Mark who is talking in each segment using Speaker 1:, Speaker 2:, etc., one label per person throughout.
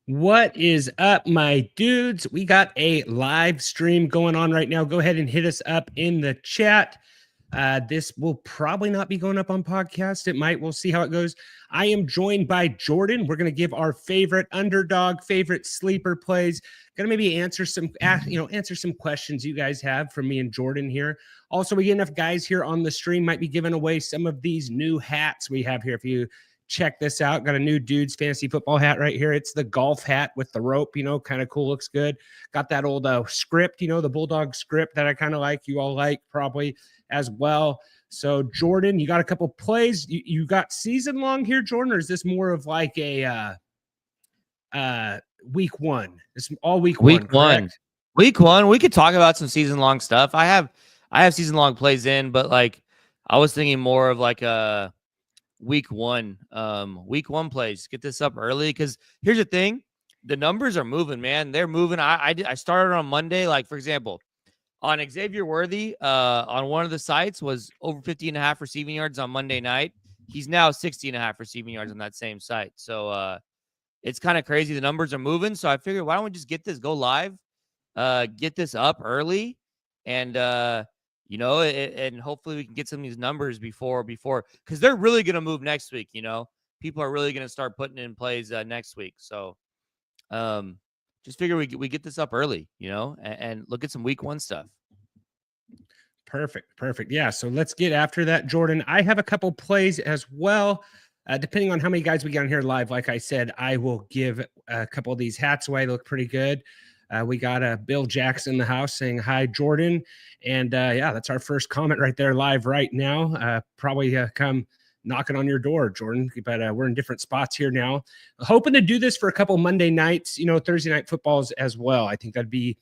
Speaker 1: What is up, my dudes? We got a live stream going on right now. Go ahead and hit us up in the chat. This will probably not be going up on podcast. It might. We'll see how it goes. I am joined by Jordan. We're going to give our favorite underdog, favorite sleeper plays. Going to maybe answer some questions you guys have from me and Jordan here. Also, we get enough guys here on the stream. Might be giving away some of these new hats we have here. If you check this out, got a new dude's fantasy football hat right here. It's the golf hat with the rope, kind of cool, looks good. Got that old script, the Bulldog script that I kind of like. You all like probably as well. So Jordan, you got a couple plays. You got season long here, Jordan, or is this more of like a week one? It's all week one, correct?
Speaker 2: Week one. We could talk about some season long stuff. I have season long plays in, but like I was thinking more of like a week one plays. Get this up early because here's the thing. The numbers are moving, man. They're moving. I started on Monday, like for example, on Xavier Worthy, on one of the sites was over 50.5 receiving yards on Monday night. He's now 60.5 receiving yards on that same site. So it's kind of crazy. The numbers are moving. So I figured, why don't we just go live, get this up early, and and hopefully we can get some of these numbers before because they're really going to move next week. People are really going to start putting in plays next week. So just figure we get this up early, and look at some week one stuff.
Speaker 1: Perfect. Yeah. So let's get after that, Jordan. I have a couple plays as well. Depending on how many guys we get on here live, like I said, I will give a couple of these hats away. They look pretty good. We got Bill Jackson in the house saying hi, Jordan. And that's our first comment right there live right now. Probably come knocking on your door, Jordan. But we're in different spots here now. Hoping to do this for a couple Monday nights, Thursday night footballs as well. I think that'd be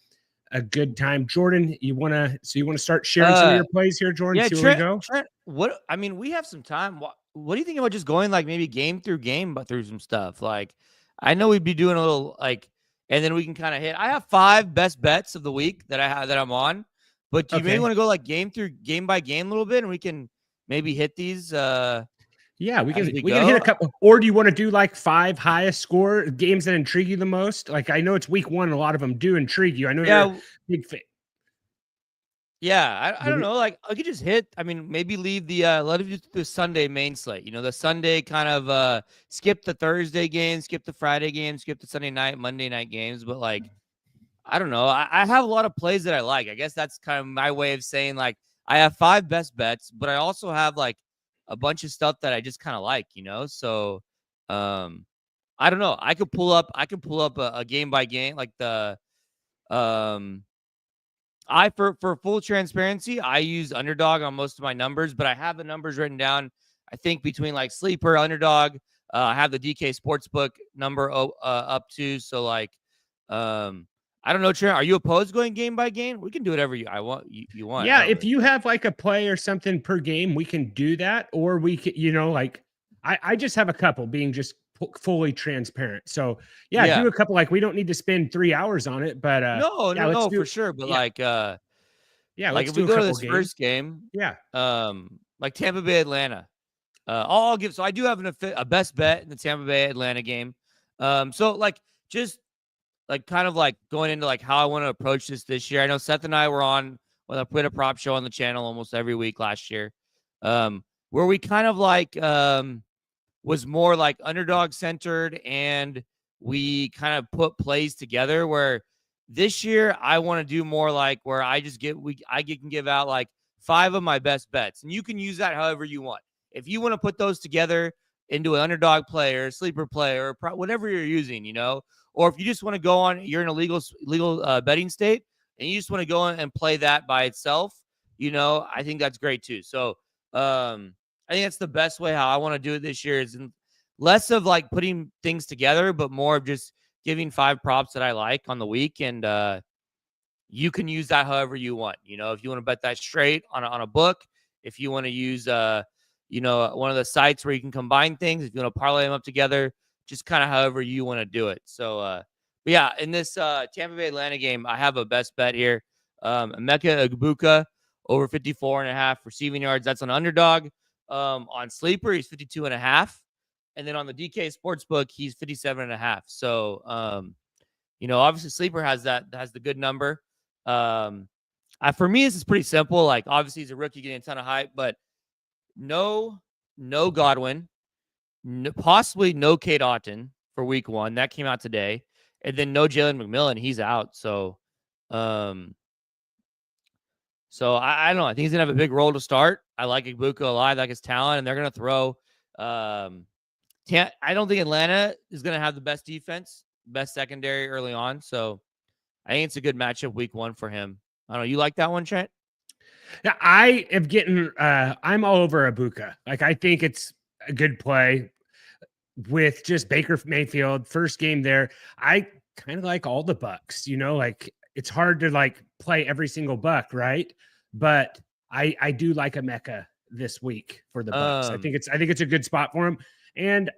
Speaker 1: a good time. Jordan, you want to start sharing some of your plays here, Jordan?
Speaker 2: Yeah,
Speaker 1: see where we go?
Speaker 2: Trent, we have some time. What do you think about just going like maybe game through game, but through some stuff? Like, I know we'd be doing a little like, and then we can kind of hit. I have 5 best bets of the week that I'm on, but do you maybe want to go like game by game a little bit, and we can maybe hit these?
Speaker 1: Yeah, we can hit a couple. Or do you want to do like 5 highest score games that intrigue you the most? Like, I know it's week one, a lot of them do intrigue you. I know you're a big fan.
Speaker 2: Yeah, I don't know. Like, I could just hit. I mean, maybe leave the Sunday main slate. The Sunday kind of skip the Thursday games, skip the Friday games, skip the Sunday night, Monday night games. But like, I don't know. I have a lot of plays that I like. I guess that's kind of my way of saying like I have 5 best bets, but I also have like a bunch of stuff that I just kind of like. So I don't know. I could pull up a game by game like the for full transparency, I use underdog on most of my numbers, but I have the numbers written down. I think between like sleeper, underdog, I have the DK Sportsbook number up to. So like, I don't know, Trent. Are you opposed to going game by game? We can do whatever you want.
Speaker 1: Yeah, if you have like a play or something per game, we can do that. Or we can, like I just have a couple being just fully transparent. So yeah, do a couple. Like we don't need to spend 3 hours on it, but
Speaker 2: no, for sure. But like like if we go to this first game, like Tampa Bay Atlanta, I'll give. So I do have a best bet in the Tampa Bay Atlanta game. So like just like kind of like going into like how I want to approach this year. I know Seth and I were on when I put a prop show on the channel almost every week last year, where we kind of like was more like underdog centered, and we kind of put plays together. Where this year I want to do more like where I can give out like 5 of my best bets, and you can use that however you want. If you want to put those together into an underdog player, sleeper player, whatever you're using, or if you just want to go on, you're in a legal betting state, and you just want to go on and play that by itself, I think that's great too. So, I think that's the best way how I want to do it this year is less of like putting things together, but more of just giving 5 props that I like on the week. And you can use that however you want. If you want to bet that straight on a book, if you want to use, one of the sites where you can combine things, if you want to parlay them up together, just kind of however you want to do it. So, but yeah, in this Tampa Bay Atlanta game, I have a best bet here. Emeka Egbuka over 54.5 receiving yards. That's an underdog. On sleeper, he's 52.5. And then on the DK Sportsbook, he's 57.5. So, obviously Sleeper has the good number. For me, this is pretty simple. Like, obviously he's a rookie getting a ton of hype, but no Godwin, possibly no Kate Otten for week 1. That came out today. And then no Jalen McMillan. He's out. So, I don't know. I think he's going to have a big role to start. I like Ibuka a lot. I like his talent, and they're going to throw. I don't think Atlanta is going to have the best defense, best secondary early on. So I think it's a good matchup week 1 for him. I don't know. You like that one, Trent?
Speaker 1: Yeah, I am getting, I'm all over Ibuka. Like, I think it's a good play with just Baker Mayfield, first game there. I kind of like all the Bucks, like it's hard to like play every single Buck, right? But I do like a Mecca this week for the Bucks. I think it's a good spot for him. And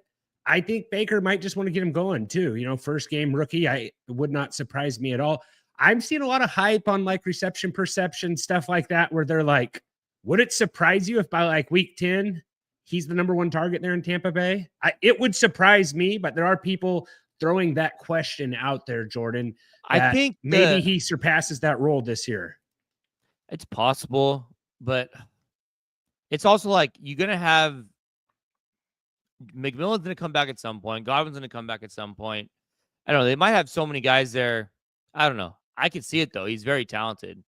Speaker 1: I think Baker might just want to get him going too. First game rookie. It would not surprise me at all. I'm seeing a lot of hype on like reception perception, stuff like that, where they're like, would it surprise you if by like week 10, he's the number 1 target there in Tampa Bay? It would surprise me, but there are people throwing that question out there, Jordan.
Speaker 2: I think
Speaker 1: maybe he surpasses that role this year.
Speaker 2: It's possible, but it's also like you're going to have McMillan's going to come back at some point. Godwin's going to come back at some point. I don't know. They might have so many guys there. I don't know. I can see it, though. He's very talented.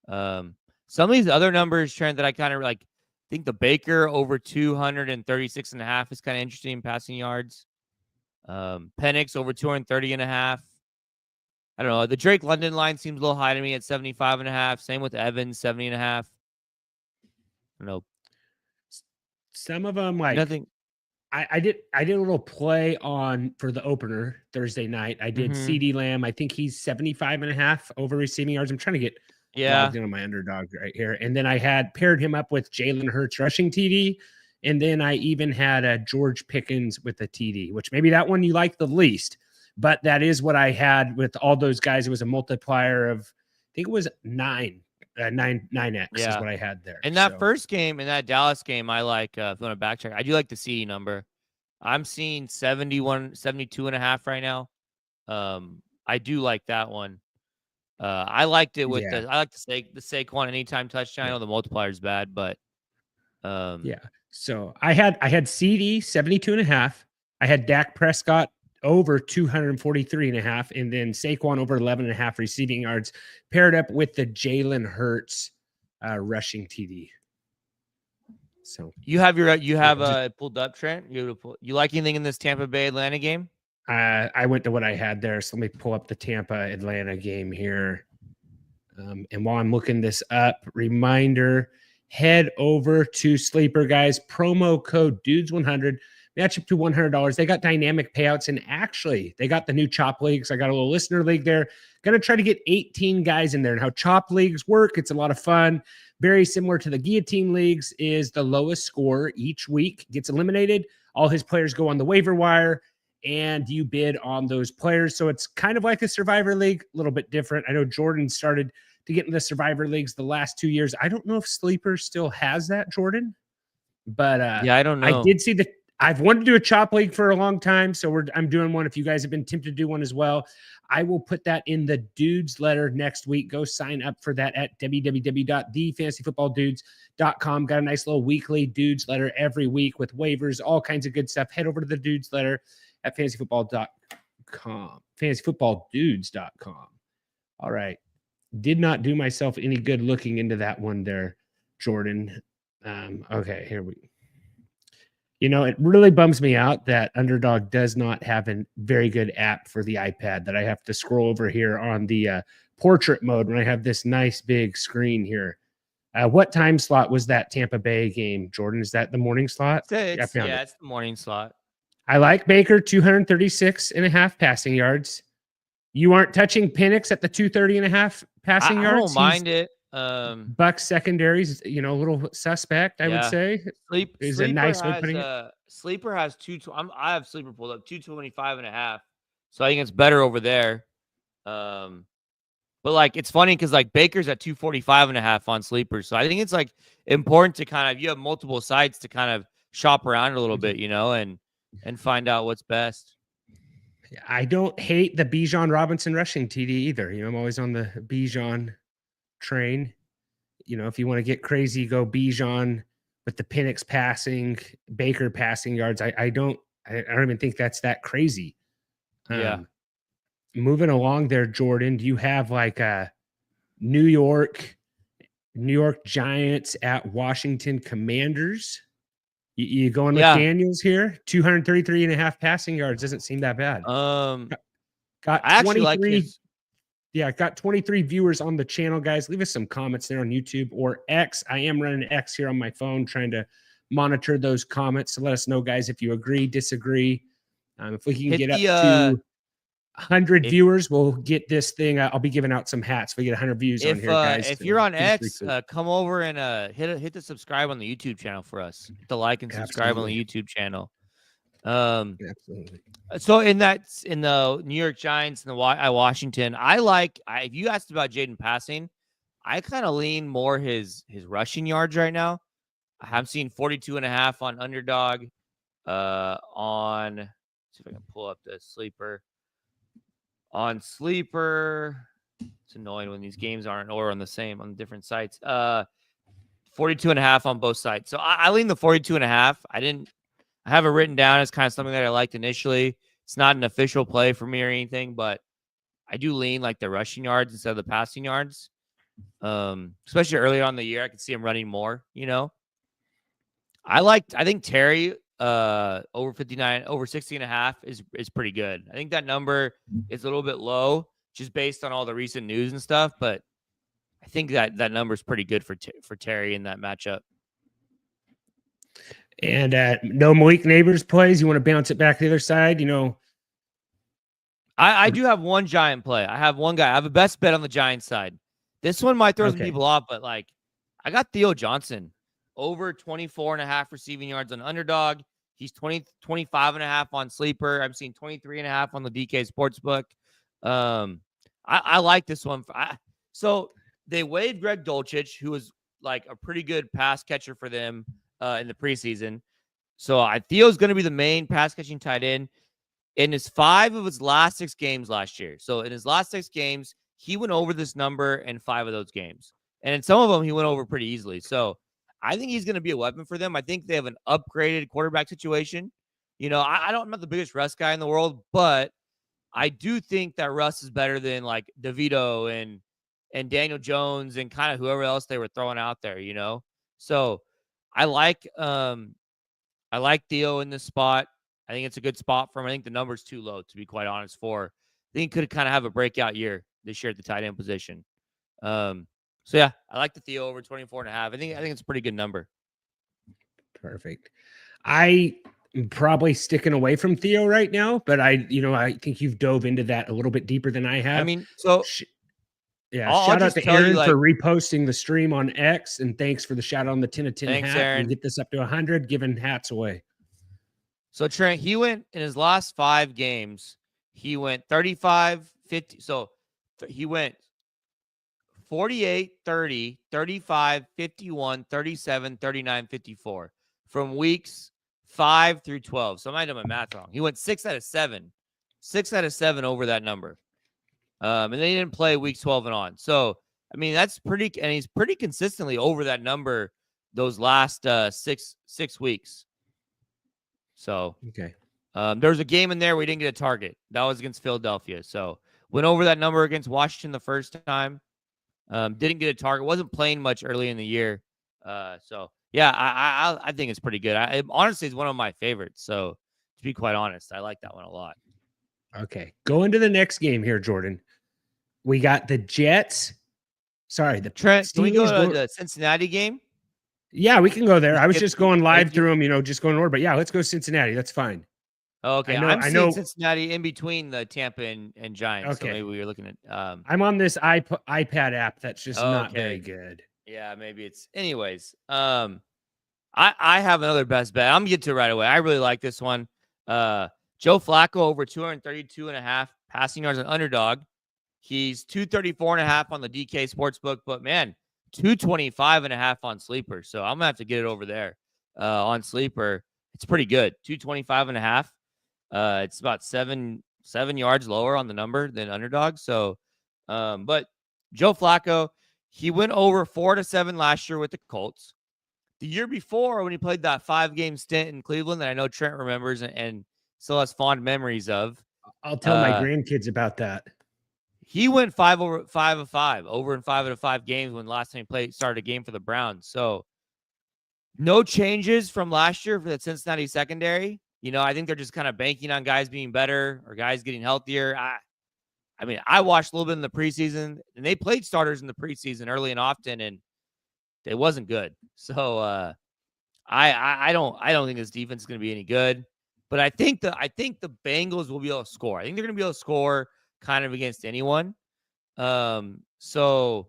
Speaker 2: Some of these other numbers, Trent, that I kind of like, I think the Baker over 236.5 is kind of interesting in passing yards. Penix over 230.5. I don't know. The Drake London line seems a little high to me at 75.5. Same with Evans, 70.5. I don't know.
Speaker 1: Some of them, like,
Speaker 2: nothing.
Speaker 1: I did a little play on for the opener Thursday night. I did CD Lamb. I think he's 75.5 over receiving yards. I'm trying to get logged in on my underdog right here. And then I had paired him up with Jalen Hurts rushing TD. And then I even had George Pickens with a TD, which maybe that one you like the least. But that is what I had with all those guys. It was a multiplier of, I think it was 9x is what I had there.
Speaker 2: In that first game, in that Dallas game, I like, if you want to backtrack, I do like the CE number. I'm seeing 72.5 right now. I do like that one. I liked it with I like the Saquon anytime touchdown. I know the multiplier is bad, but
Speaker 1: So I had CD 72.5. I had Dak Prescott over 243.5, and then Saquon over 11.5 receiving yards, paired up with the Jalen Hurts rushing TD. So
Speaker 2: you have pulled up, Trent. You like anything in this Tampa Bay Atlanta game?
Speaker 1: I went to what I had there, so let me pull up the Tampa Atlanta game here. And while I'm looking this up, reminder: head over to Sleeper, guys. Promo code Dudes100. Match up to $100. They got dynamic payouts, and actually, they got the new Chop Leagues. I got a little listener league there. Going to try to get 18 guys in there. And how Chop Leagues work, it's a lot of fun. Very similar to the Guillotine Leagues, is the lowest score each week gets eliminated. All his players go on the waiver wire, and you bid on those players. So it's kind of like a Survivor League, a little bit different. I know Jordan started to get into the Survivor Leagues the last 2 years. I don't know if Sleeper still has that, Jordan. But
Speaker 2: I don't know.
Speaker 1: I did see I've wanted to do a Chop League for a long time, so I'm doing one. If you guys have been tempted to do one as well, I will put that in the Dudes letter next week. Go sign up for that at www.thefantasyfootballdudes.com. Got a nice little weekly Dudes letter every week with waivers, all kinds of good stuff. Head over to the Dudes letter at fantasyfootball.com, fantasyfootballdudes.com. All right. Did not do myself any good looking into that one there, Jordan. Okay, here we go. It really bums me out that Underdog does not have a very good app for the iPad, that I have to scroll over here on the portrait mode when I have this nice big screen here. What time slot was that Tampa Bay game, Jordan? Is that the morning slot?
Speaker 2: It's the morning slot.
Speaker 1: I like Baker, 236.5 passing yards. You aren't touching Penix at the 230.5 passing yards?
Speaker 2: I don't mind it.
Speaker 1: Bucks secondaries, a little suspect, I would say.
Speaker 2: Sleeper a nice way putting it. Sleeper has I have Sleeper pulled up 225.5, so I think it's better over there. But like it's funny because like Baker's at 245.5 on Sleeper, so I think it's like important to kind of, you have multiple sites to kind of shop around a little bit, and and find out what's best.
Speaker 1: I don't hate the Bijan Robinson rushing TD either. I'm always on the Bijan train. If you want to get crazy, go Bijan with the Penix passing, Baker passing yards. I don't even think that's that crazy.
Speaker 2: Yeah.
Speaker 1: Moving along there, Jordan, do you have like a New York Giants at Washington Commanders? You going with Daniels here? 233.5 passing yards doesn't seem that bad.
Speaker 2: Got 23. Like his...
Speaker 1: Yeah, got 23 viewers on the channel, guys. Leave us some comments there on YouTube or X. I am running X here on my phone, trying to monitor those comments. So let us know, guys, if you agree, disagree. If we can get up to 100 viewers, we'll get this thing. I'll be giving out some hats. We get 100 views on here, guys.
Speaker 2: If you're on X, come over and hit the subscribe on the YouTube channel for us. Hit the like and subscribe on the YouTube channel.
Speaker 1: Absolutely.
Speaker 2: So in the New York Giants and the Washington, if you asked about Jaden passing, I kind of lean more his rushing yards right now. I'm seeing 42.5 on underdog. Let's see if I can pull up the sleeper. On sleeper, it's annoying when these games aren't or on the different sites. 42.5 on both sides. So I lean the 42.5. I have it written down as kind of something that I liked initially. It's not an official play for me or anything, but I do lean like the rushing yards instead of the passing yards. Especially early on in the year, I could see him running more, I think Terry over 60.5 is pretty good. I think that number is a little bit low just based on all the recent news and stuff, but I think that number is pretty good for Terry in that matchup.
Speaker 1: And no Malik Neighbors plays. You want to bounce it back to the other side?
Speaker 2: I do have one Giant play. I have one guy. I have a best bet on the Giant side. This one might throw some people off, but I got Theo Johnson over 24.5 receiving yards on underdog. He's 25.5 on sleeper. I'm seeing 23.5 on the DK Sportsbook. I like this one. So they waived Greg Dulcich, who was like a pretty good pass catcher for them in the preseason. So Theo's going to be the main pass catching tight end in his 5 of his last 6 games last year. So in his last 6 games, he went over this number in 5 of those games. And in some of them, he went over pretty easily. So I think he's going to be a weapon for them. I think they have an upgraded quarterback situation. I'm not the biggest Russ guy in the world, but I do think that Russ is better than like DeVito and Daniel Jones and kind of whoever else they were throwing out there, So I like Theo in this spot. I think it's a good spot for him. I think the number's too low, to be quite honest. I think he could kind of have a breakout year this year at the tight end position. So yeah, I like the Theo over 24.5. I think it's a pretty good number.
Speaker 1: Perfect. I am probably sticking away from Theo right now, but I think you've dove into that a little bit deeper than I have.
Speaker 2: I mean, so
Speaker 1: shout out to Aaron for reposting the stream on X, and thanks for the shout out on the 10 of 10
Speaker 2: Thanks,
Speaker 1: hat.
Speaker 2: Aaron.
Speaker 1: We get this up to 100, giving hats away.
Speaker 2: So Trent, he went in his last 5 games, he went 35, 50. So he went 48, 30, 35, 51, 37, 39, 54 from weeks 5 through 12. So I might have my math wrong. He went 6 out of 7. 6 out of 7 over that number. And they didn't play weeks 12 and on. So, I mean, that's pretty, and he's pretty consistently over that number those last 6 weeks. So,
Speaker 1: okay.
Speaker 2: There was a game in there we didn't get a target. That was against Philadelphia. So, went over that number against Washington the first time. Didn't get a target. Wasn't playing much early in the year. So yeah, I think it's pretty good. Honestly, it's one of my favorites. So to be quite honest, I like that one a lot.
Speaker 1: Okay, go into the next game here, Jordan. We got the Jets. Sorry, the
Speaker 2: Trent. Can we go to the Cincinnati game?
Speaker 1: Yeah, we can go there. I was just going live through them, just going in order. But yeah, let's go Cincinnati. That's fine.
Speaker 2: Okay, I'm seeing Cincinnati in between the Tampa and Giants.
Speaker 1: Okay.
Speaker 2: So maybe we were looking at.
Speaker 1: I'm on this iPad app that's just not very good.
Speaker 2: Yeah, maybe it's. Anyways, I have another best bet. I'm gonna get to it right away. I really like this one. Joe Flacco over 232.5 passing yards on underdog. He's 234.5 on the DK Sportsbook, but man, 225.5 on sleeper. So I'm gonna have to get it over there on sleeper. it's pretty good. 225.5. It's about seven yards lower on the number than underdog. So, but Joe Flacco, he went over 4-7 last year with the Colts. The year before, when he played that 5-game stint in Cleveland that I know Trent remembers and still has fond memories of.
Speaker 1: I'll tell my grandkids about that.
Speaker 2: He went 5 of 5 over in 5 out of 5 games when last time he started a game for the Browns. So no changes from last year for the Cincinnati secondary. I think they're just kind of banking on guys being better or guys getting healthier. I mean, I watched a little bit in the preseason, and they played starters in the preseason early and often, and it wasn't good. So I don't think this defense is going to be any good. But I think the Bengals will be able to score. I think they're going to be able to score kind of against anyone. So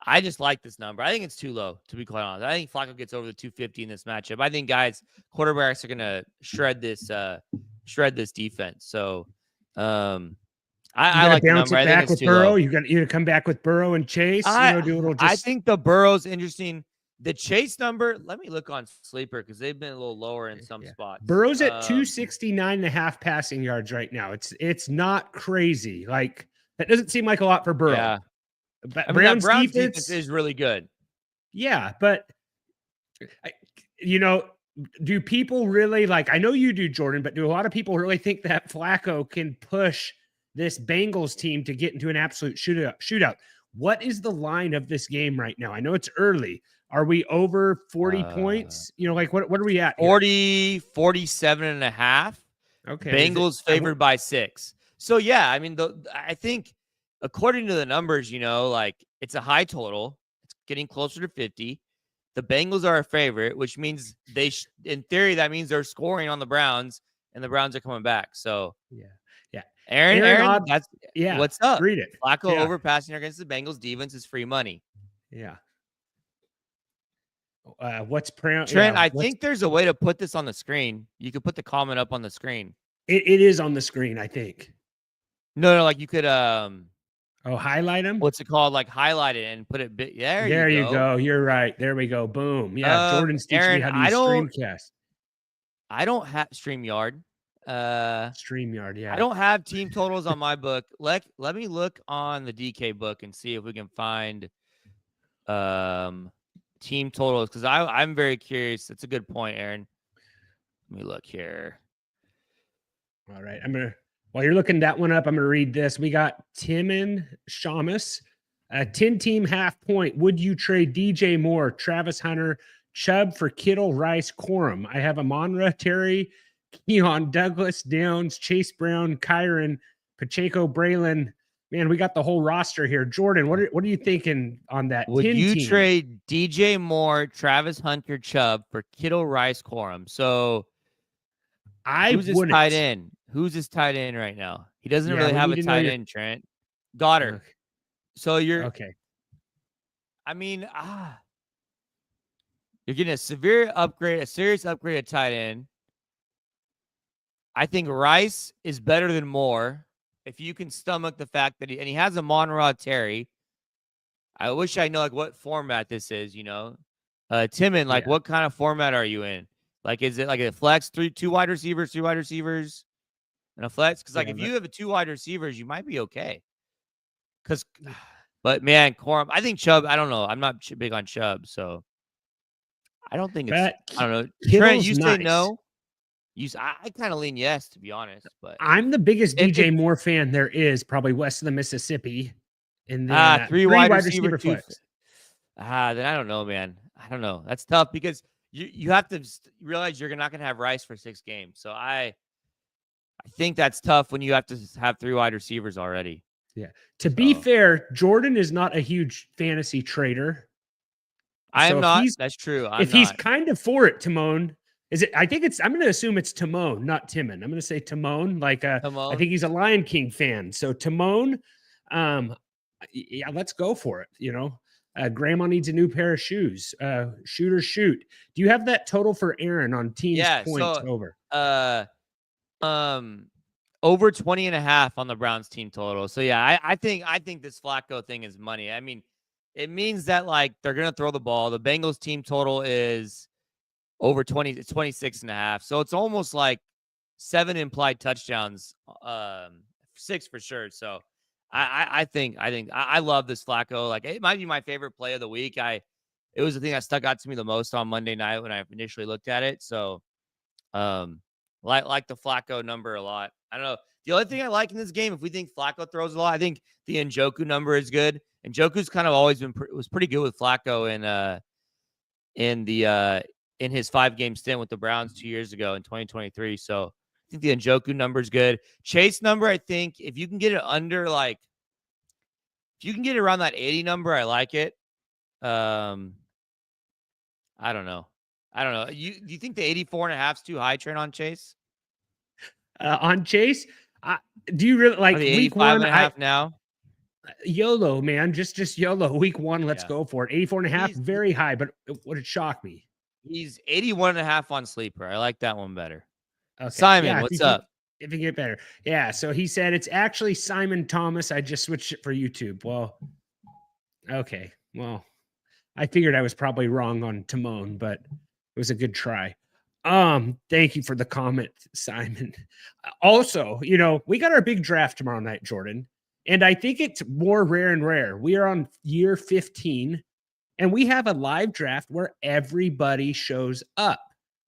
Speaker 2: I just like this number. I think it's too low, to be quite honest. I think Flacco gets over the 250 in this matchup. I think quarterbacks are going to shred this defense. So I like the number.
Speaker 1: I think it's too Burrow. Low. You got to come back with Burrow and Chase. Do a little.
Speaker 2: I think the Burrow's interesting. The Chase number, let me look on Sleeper because they've been a little lower in some spots.
Speaker 1: Burrow's at 269.5 passing yards right now. It's not crazy. Like, that doesn't seem like a lot for Burrow.
Speaker 2: Yeah. But Browns defense is really good.
Speaker 1: Yeah, but do people really I know you do, Jordan, but do a lot of people really think that Flacco can push this Bengals team to get into an absolute shootout? What is the line of this game right now? I know it's early. Are we over 40 points? What are we at?
Speaker 2: 47.5.
Speaker 1: Okay.
Speaker 2: Bengals favored by 6. So yeah, I mean, I think according to the numbers, it's a high total. It's getting closer to 50. The Bengals are a favorite, which means in theory, that means they're scoring on the Browns, and the Browns are coming back. So
Speaker 1: yeah.
Speaker 2: Aaron, what's up?
Speaker 1: Read it.
Speaker 2: Flacco overpassing against the Bengals defense is free money.
Speaker 1: Yeah. Trent?
Speaker 2: I think there's a way to put this on the screen. You could put the comment up on the screen.
Speaker 1: It is on the screen, I think.
Speaker 2: No, like you could
Speaker 1: highlight them.
Speaker 2: What's it called? Like highlight it and put it big.
Speaker 1: There you go. You're right. There we go. Boom. Yeah. Jordan's teaching me how to use Streamcast.
Speaker 2: I don't have StreamYard.
Speaker 1: StreamYard, yeah.
Speaker 2: I don't have team totals on my book. Let me look on the DK book and see if we can find team totals, because I'm very curious. That's a good point, Aaron. Let me look here.
Speaker 1: All right. While you're looking that one up, I'm going to read this. We got Timon Shamus, a 10-team half point. Would you trade DJ Moore, Travis Hunter, Chubb for Kittle, Rice, Corum? I have Amon-Ra, Terry, Keon, Douglas, Downs, Chase Brown, Kyron, Pacheco, Braylon. Man, we got the whole roster here. Jordan, what are you thinking on that?
Speaker 2: Would you trade DJ Moore, Travis Hunter, Chubb for Kittle, Rice, Corum? So who's his tight end? Who's his tight end right now? He doesn't really have a tight end, Trent. Goddard. Okay. So you're
Speaker 1: okay.
Speaker 2: I mean, you're getting a serious upgrade at tight end. I think Rice is better than Moore. If you can stomach the fact that he has a Amon-Ra, Terry. I wish I know what format this is, Timon, what kind of format are you in? Is it like a flex, 2 wide receivers, 3 wide receivers, and a flex? Because if you have 2 wide receivers, you might be okay. But man, Corum, I think Chubb. I don't know. I'm not big on Chubb, so I don't think it's. I don't know. Trent, you say no. I kind of lean yes, to be honest. But
Speaker 1: I'm the biggest DJ Moore fan there is, probably west of the Mississippi. And then
Speaker 2: 3 wide receiver flex. Then I don't know, man. I don't know. That's tough because you have to realize you're not going to have Rice for 6 games. So I think that's tough when you have to have 3 wide receivers already.
Speaker 1: Yeah. To be fair, Jordan is not a huge fantasy trader.
Speaker 2: I am not. That's true.
Speaker 1: He's kind of for it, Timon. I'm going to assume it's Timon, not Timon. I'm going to say Timon.
Speaker 2: Timon.
Speaker 1: I think he's a Lion King fan. So Timon, yeah, let's go for it. Grandma needs a new pair of shoes. Shoot or shoot. Do you have that total for Aaron on teams points over?
Speaker 2: Over 20.5 on the Browns team total. So yeah, I think this Flacco thing is money. I mean, it means that they're going to throw the ball. The Bengals team total is over 20, it's 26.5. So it's almost like 7 implied touchdowns, 6 for sure. So I think I love this Flacco. Like, it might be my favorite play of the week. It was the thing that stuck out to me the most on Monday night when I initially looked at it. So, like the Flacco number a lot. I don't know. The only thing I like in this game, if we think Flacco throws a lot, I think the Njoku number is good. Njoku's kind of always was pretty good with Flacco in his 5-game stint with the Browns 2 years ago in 2023. So I think the Njoku number is good. Chase number, I think if you can get it under if you can get it around that 80 number, I like it. I don't know. Do you think the 84.5 is too high, Trent, on Chase?
Speaker 1: On Chase, do you really like
Speaker 2: week 1.5 now?
Speaker 1: YOLO, man, just YOLO. Week 1, let's go for it. 84.5, very high, but would it shock me?
Speaker 2: He's 81.5 on Sleeper. I like that one better. Okay. Simon, what's up?
Speaker 1: If you get better. Yeah, so he said it's actually Simon Thomas. I just switched it for YouTube. Well, okay. Well, I figured I was probably wrong on Timon, but it was a good try. Thank you for the comment, Simon. Also, we got our big draft tomorrow night, Jordan, and I think it's more rare and rare. We are on year 15, and we have a live draft where everybody shows up.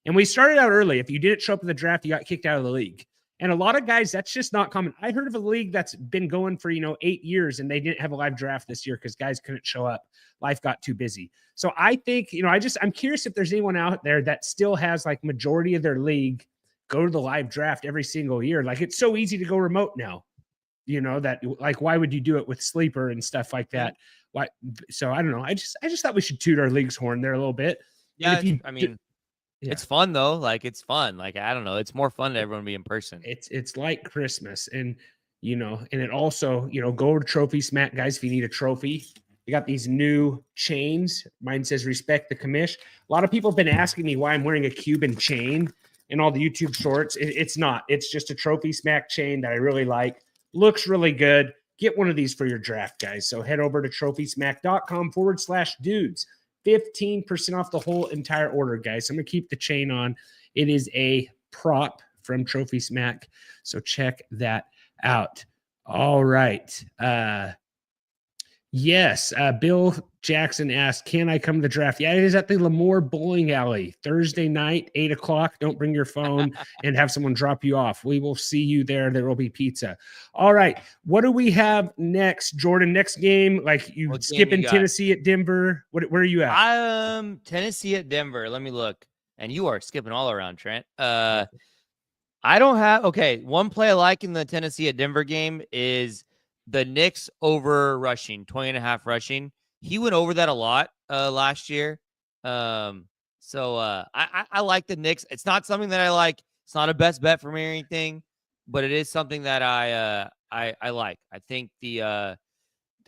Speaker 1: And we started out early. If you didn't show up in the draft, you got kicked out of the league. And a lot of guys, that's just not common. I heard of a league that's been going for, 8 years, and they didn't have a live draft this year because guys couldn't show up. Life got too busy. So I think, I'm curious if there's anyone out there that still has like majority of their league go to the live draft every single year. Like, it's so easy to go remote now, that like, why would you do it with Sleeper and stuff like that? Why? So I don't know. I just thought we should toot our league's horn there a little bit.
Speaker 2: Yeah. It's fun though. Like, it's fun. Like, I don't know. It's more fun to everyone be in person.
Speaker 1: It's like Christmas, and and it also, go to Trophy Smack, guys. If you need a trophy, we got these new chains. Mine says "Respect the Commish." A lot of people have been asking me why I'm wearing a Cuban chain in all the YouTube shorts. It's not. It's just a Trophy Smack chain that I really like. Looks really good. Get one of these for your draft, guys. So head over to trophysmack.com/dudes. 15% off the whole entire order, guys. So I'm going to keep the chain on. It is a prop from Trophy Smack. So check that out. All right. Yes. Bill Jackson asked, can I come to the draft? Yeah, it is at the Lemoore Bowling Alley, Thursday night, 8:00. Don't bring your phone and have someone drop you off. We will see you there. There will be pizza. All right. What do we have next, Jordan? Next game, like you skipping Tennessee at Denver. Where are you at?
Speaker 2: Tennessee at Denver. Let me look. And you are skipping all around, Trent. I don't have, one play I like in the Tennessee at Denver game is the Knicks over rushing, 20.5 rushing. He went over that a lot last year. I like the Knicks. It's not something that I like. It's not a best bet for me or anything, but it is something that I like. I think I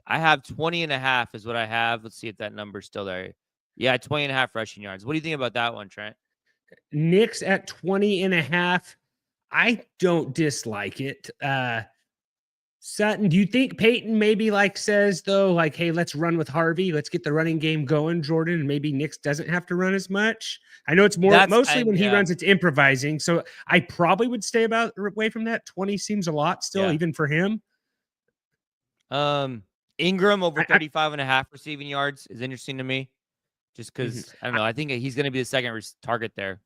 Speaker 2: have 20.5 is what I have. Let's see if that number's still there. Yeah, 20.5 rushing yards. What do you think about that one, Trent?
Speaker 1: Knicks at 20.5. I don't dislike it. Sutton, do you think Peyton maybe says though, hey, let's run with Harvey. Let's get the running game going, Jordan. And maybe Knicks doesn't have to run as much. I know it's mostly when he runs, it's improvising. So I probably would stay away from that. 20 seems a lot still, even for him.
Speaker 2: Ingram over 35.5 receiving yards is interesting to me. Just because, I don't know. I think he's going to be the second target there.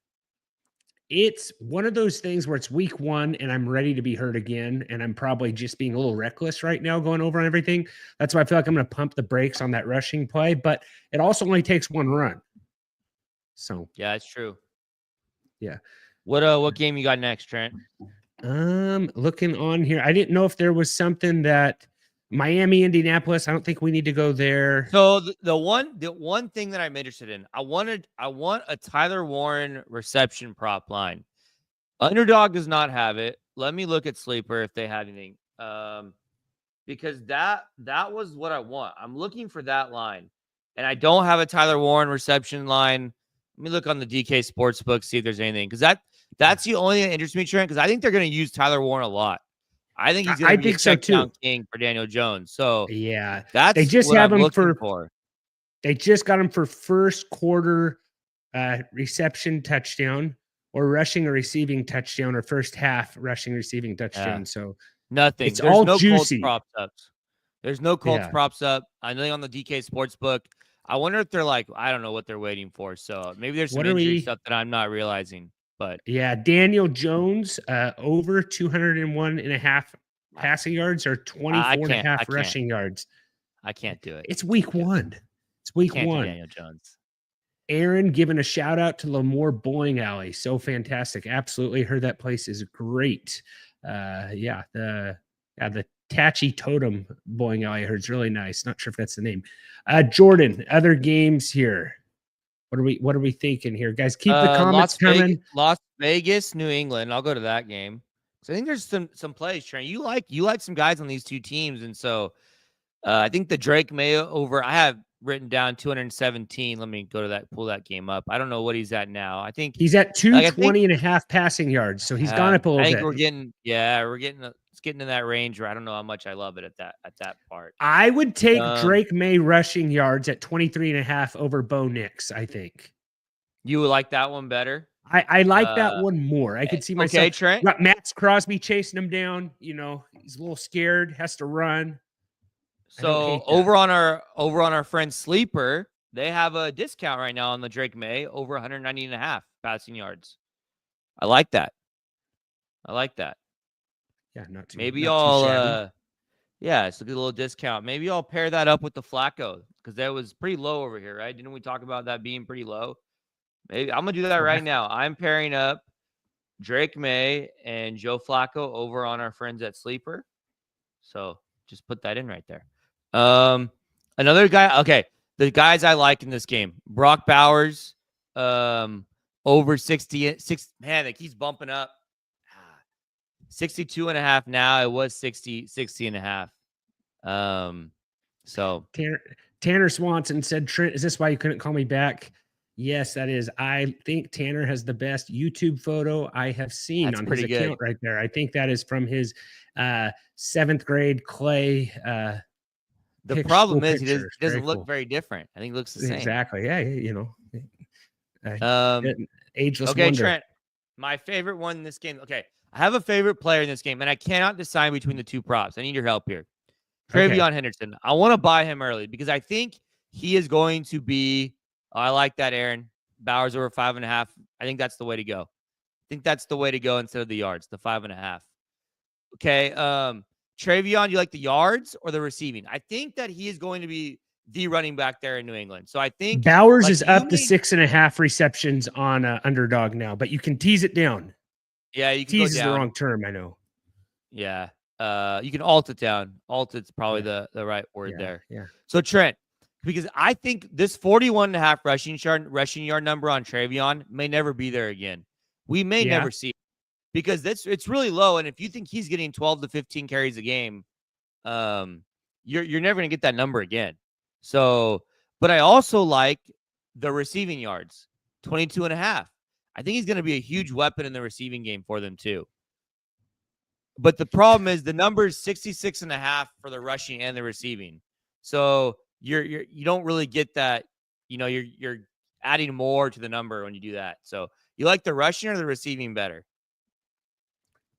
Speaker 1: It's one of those things where it's week 1 and I'm ready to be hurt again. And I'm probably just being a little reckless right now going over on everything. That's why I feel like I'm going to pump the brakes on that rushing play, but it also only takes one run. So
Speaker 2: yeah, it's true.
Speaker 1: Yeah.
Speaker 2: What game you got next, Trent?
Speaker 1: Looking on here. I didn't know if there was something that Miami, Indianapolis. I don't think we need to go there.
Speaker 2: So the one thing that I'm interested in, I want a Tyler Warren reception prop line. Underdog does not have it. Let me look at Sleeper if they have anything. Because that was what I want. I'm looking for that line, and I don't have a Tyler Warren reception line. Let me look on the DK Sportsbook, see if there's anything, because that's the only thing that interests me, Trent. Because I think they're going to use Tyler Warren a lot. I think he's going to be a touchdown king for Daniel Jones. So
Speaker 1: yeah,
Speaker 2: that's
Speaker 1: they just
Speaker 2: what
Speaker 1: have
Speaker 2: I'm
Speaker 1: him
Speaker 2: looking for.
Speaker 1: They just got him for first quarter reception touchdown, or rushing or receiving touchdown, or first half rushing receiving touchdown. So
Speaker 2: nothing.
Speaker 1: It's
Speaker 2: There's
Speaker 1: all
Speaker 2: no Colts
Speaker 1: juicy.
Speaker 2: props ups. There's no Colts props up. I know on the DK Sportsbook. I wonder if they're like, I don't know what they're waiting for. So maybe there's some injury stuff that I'm not realizing. But
Speaker 1: yeah, Daniel Jones over 201.5 passing yards or 24.5 rushing yards.
Speaker 2: I can't do it.
Speaker 1: It's week one. It's week one.
Speaker 2: Daniel Jones.
Speaker 1: Aaron giving a shout out to Lemoore Bowling Alley. So fantastic. Absolutely heard that place is great. The Tatchy Totem Bowling Alley I heard is really nice. Not sure if that's the name. Jordan, other games here. What are we thinking here, guys? Keep the comments coming.
Speaker 2: Las Vegas, New England. I'll go to that game. So I think there's some plays, Trent. You like some guys on these two teams, and so I think the Drake May over. I have written down 217. Let me go to that, pull that game up. I don't know what he's at now. I think
Speaker 1: he's at 220.5 passing yards, so he's gone up a little bit.
Speaker 2: I think we're getting it's getting in that range where I don't know how much I love it at that part.
Speaker 1: I would take Drake May rushing yards at 23.5 over Bo Nix. I think
Speaker 2: you would like that one better.
Speaker 1: I like that one more. I could see myself.
Speaker 2: Okay, Trent.
Speaker 1: Matt Crosby chasing him down. You know, he's a little scared, has to run.
Speaker 2: So over on our friend Sleeper, they have a discount right now on the Drake May over 190.5 passing yards. I like that.
Speaker 1: Yeah, not too.
Speaker 2: Maybe I'll it's a good little discount. Maybe I'll pair that up with the Flacco because that was pretty low over here, right? Didn't we talk about that being pretty low? Maybe I'm gonna do that right now. I'm pairing up Drake May and Joe Flacco over on our friends at Sleeper. So just put that in right there. Another guy. Okay, the guys I like in this game: Brock Bowers, over 66. Man, that keeps bumping up. 62.5 now. It was 60.5. So
Speaker 1: Tanner Swanson said, Trent, is this why you couldn't call me back? Yes, that is. I think Tanner has the best YouTube photo I have seen on his account right there. I think that is from his 7th grade clay.
Speaker 2: The problem is he doesn't look very different. I think he looks the same.
Speaker 1: Exactly. Yeah, you know. Ageless
Speaker 2: okay,
Speaker 1: wonder.
Speaker 2: Trent, my favorite one in this game. Okay, I have a favorite player in this game, and I cannot decide between the two props. I need your help here. Travion Henderson. I want to buy him early because I think he is going to be I like that, Aaron. Bowers over 5.5. I think that's the way to go. I think that's the way to go instead of the yards, the 5.5. Okay. Travion, you like the yards or the receiving? I think that he is going to be the running back there in New England. So I think
Speaker 1: Bowers is up to 6.5 receptions on Underdog now, but you can tease it down.
Speaker 2: Yeah, you can
Speaker 1: tease
Speaker 2: is the
Speaker 1: wrong term, I know.
Speaker 2: Yeah. You can alt it down. Alt it's probably the right word there.
Speaker 1: Yeah.
Speaker 2: So Trent, because I think this 41.5 rushing yard number on Travion may never be there again. We may never see it because it's really low. And if you think he's getting 12 to 15 carries a game, you're never going to get that number again. So, but I also like the receiving yards, 22.5. I think he's going to be a huge weapon in the receiving game for them too. But the problem is the number is 66.5 for the rushing and the receiving. So you don't really get that, you're adding more to the number when you do that. So you like the rushing or the receiving better?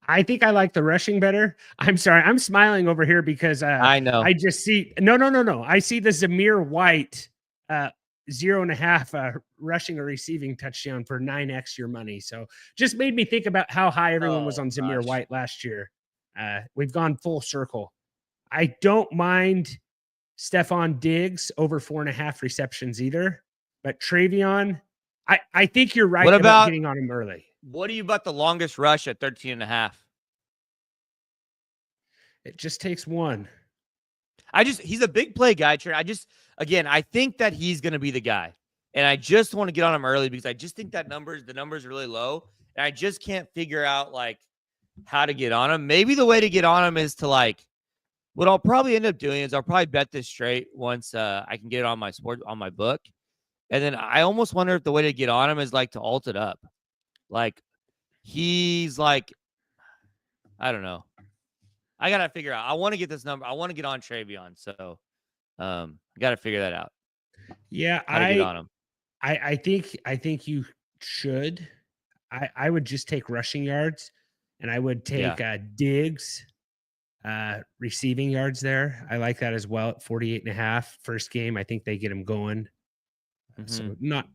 Speaker 1: I think I like the rushing better. I'm sorry. I'm smiling over here because
Speaker 2: I know.
Speaker 1: I just see no. I see the Zamir White 0.5 rushing or receiving touchdown for 9x your money. So just made me think about how high everyone was on Zamir White last year. We've gone full circle. I don't mind Stephon Diggs over 4.5 receptions either, but Travion, I think you're right about getting on him early.
Speaker 2: What do you about the longest rush at 13.5?
Speaker 1: It just takes one.
Speaker 2: He's a big play guy, Trent. I think that he's going to be the guy. And I just want to get on him early because I just think that the numbers are really low. And I just can't figure out how to get on him. Maybe the way to get on him is to what I'll probably end up doing is I'll probably bet this straight once I can get it on my book. And then I almost wonder if the way to get on him is to alt it up. He's I don't know. I got to figure out. I want to get this number. I want to get on Travion. So I got to figure that out.
Speaker 1: Yeah.
Speaker 2: How to get on him.
Speaker 1: I think you should. I would just take rushing yards, and I would take Diggs receiving yards there. I like that as well at 48.5. First game, I think they get him going. So not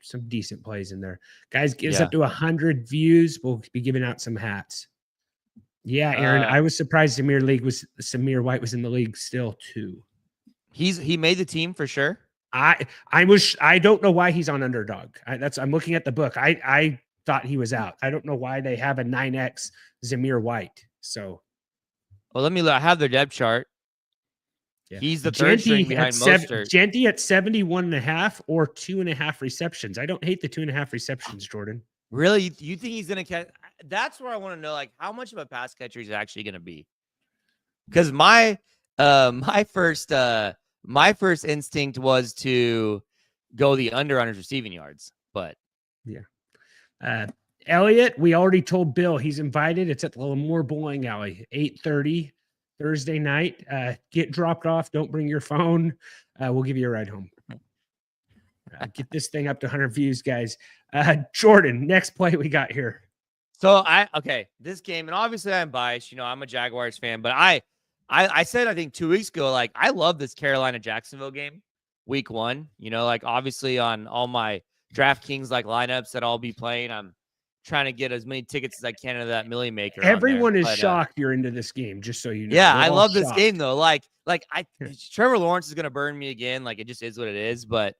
Speaker 1: some decent plays in there. Guys, get us up to 100 views. We'll be giving out some hats. Yeah, Aaron, I was surprised Samir White was in the league still too.
Speaker 2: He made the team for sure.
Speaker 1: I don't know why he's on underdog. I'm looking at the book. I thought he was out. I don't know why they have a 9x Zamir White. So,
Speaker 2: well, I have their depth chart. Yeah. He's the third string behind Mostert.
Speaker 1: Genty at 71.5 or 2.5 receptions. I don't hate the 2.5 receptions, Jordan.
Speaker 2: Really? You think he's going to catch? That's where I want to know, like, how much of a pass catcher he's actually going to be. Because my first instinct was to go the under on his receiving yards, but
Speaker 1: yeah. Elliot, we already told Bill he's invited. It's at the Lemoore Bowling Alley, 8:30 Thursday night. Get dropped off. Don't bring your phone. We'll give you a ride home. Get this thing up to 100 views, guys. Jordan, next play we got here.
Speaker 2: So this game, and obviously I'm biased. You know, I'm a Jaguars fan, but I said, I think 2 weeks ago, like, I love this Carolina-Jacksonville game, week 1. You know, like, obviously on all my DraftKings, like, lineups that I'll be playing, I'm trying to get as many tickets as I can to that Millie Maker.
Speaker 1: Everyone is shocked you're into this game, just so you know.
Speaker 2: Yeah, I love this game, though. Like Trevor Lawrence is going to burn me again. Like, it just is what it is. But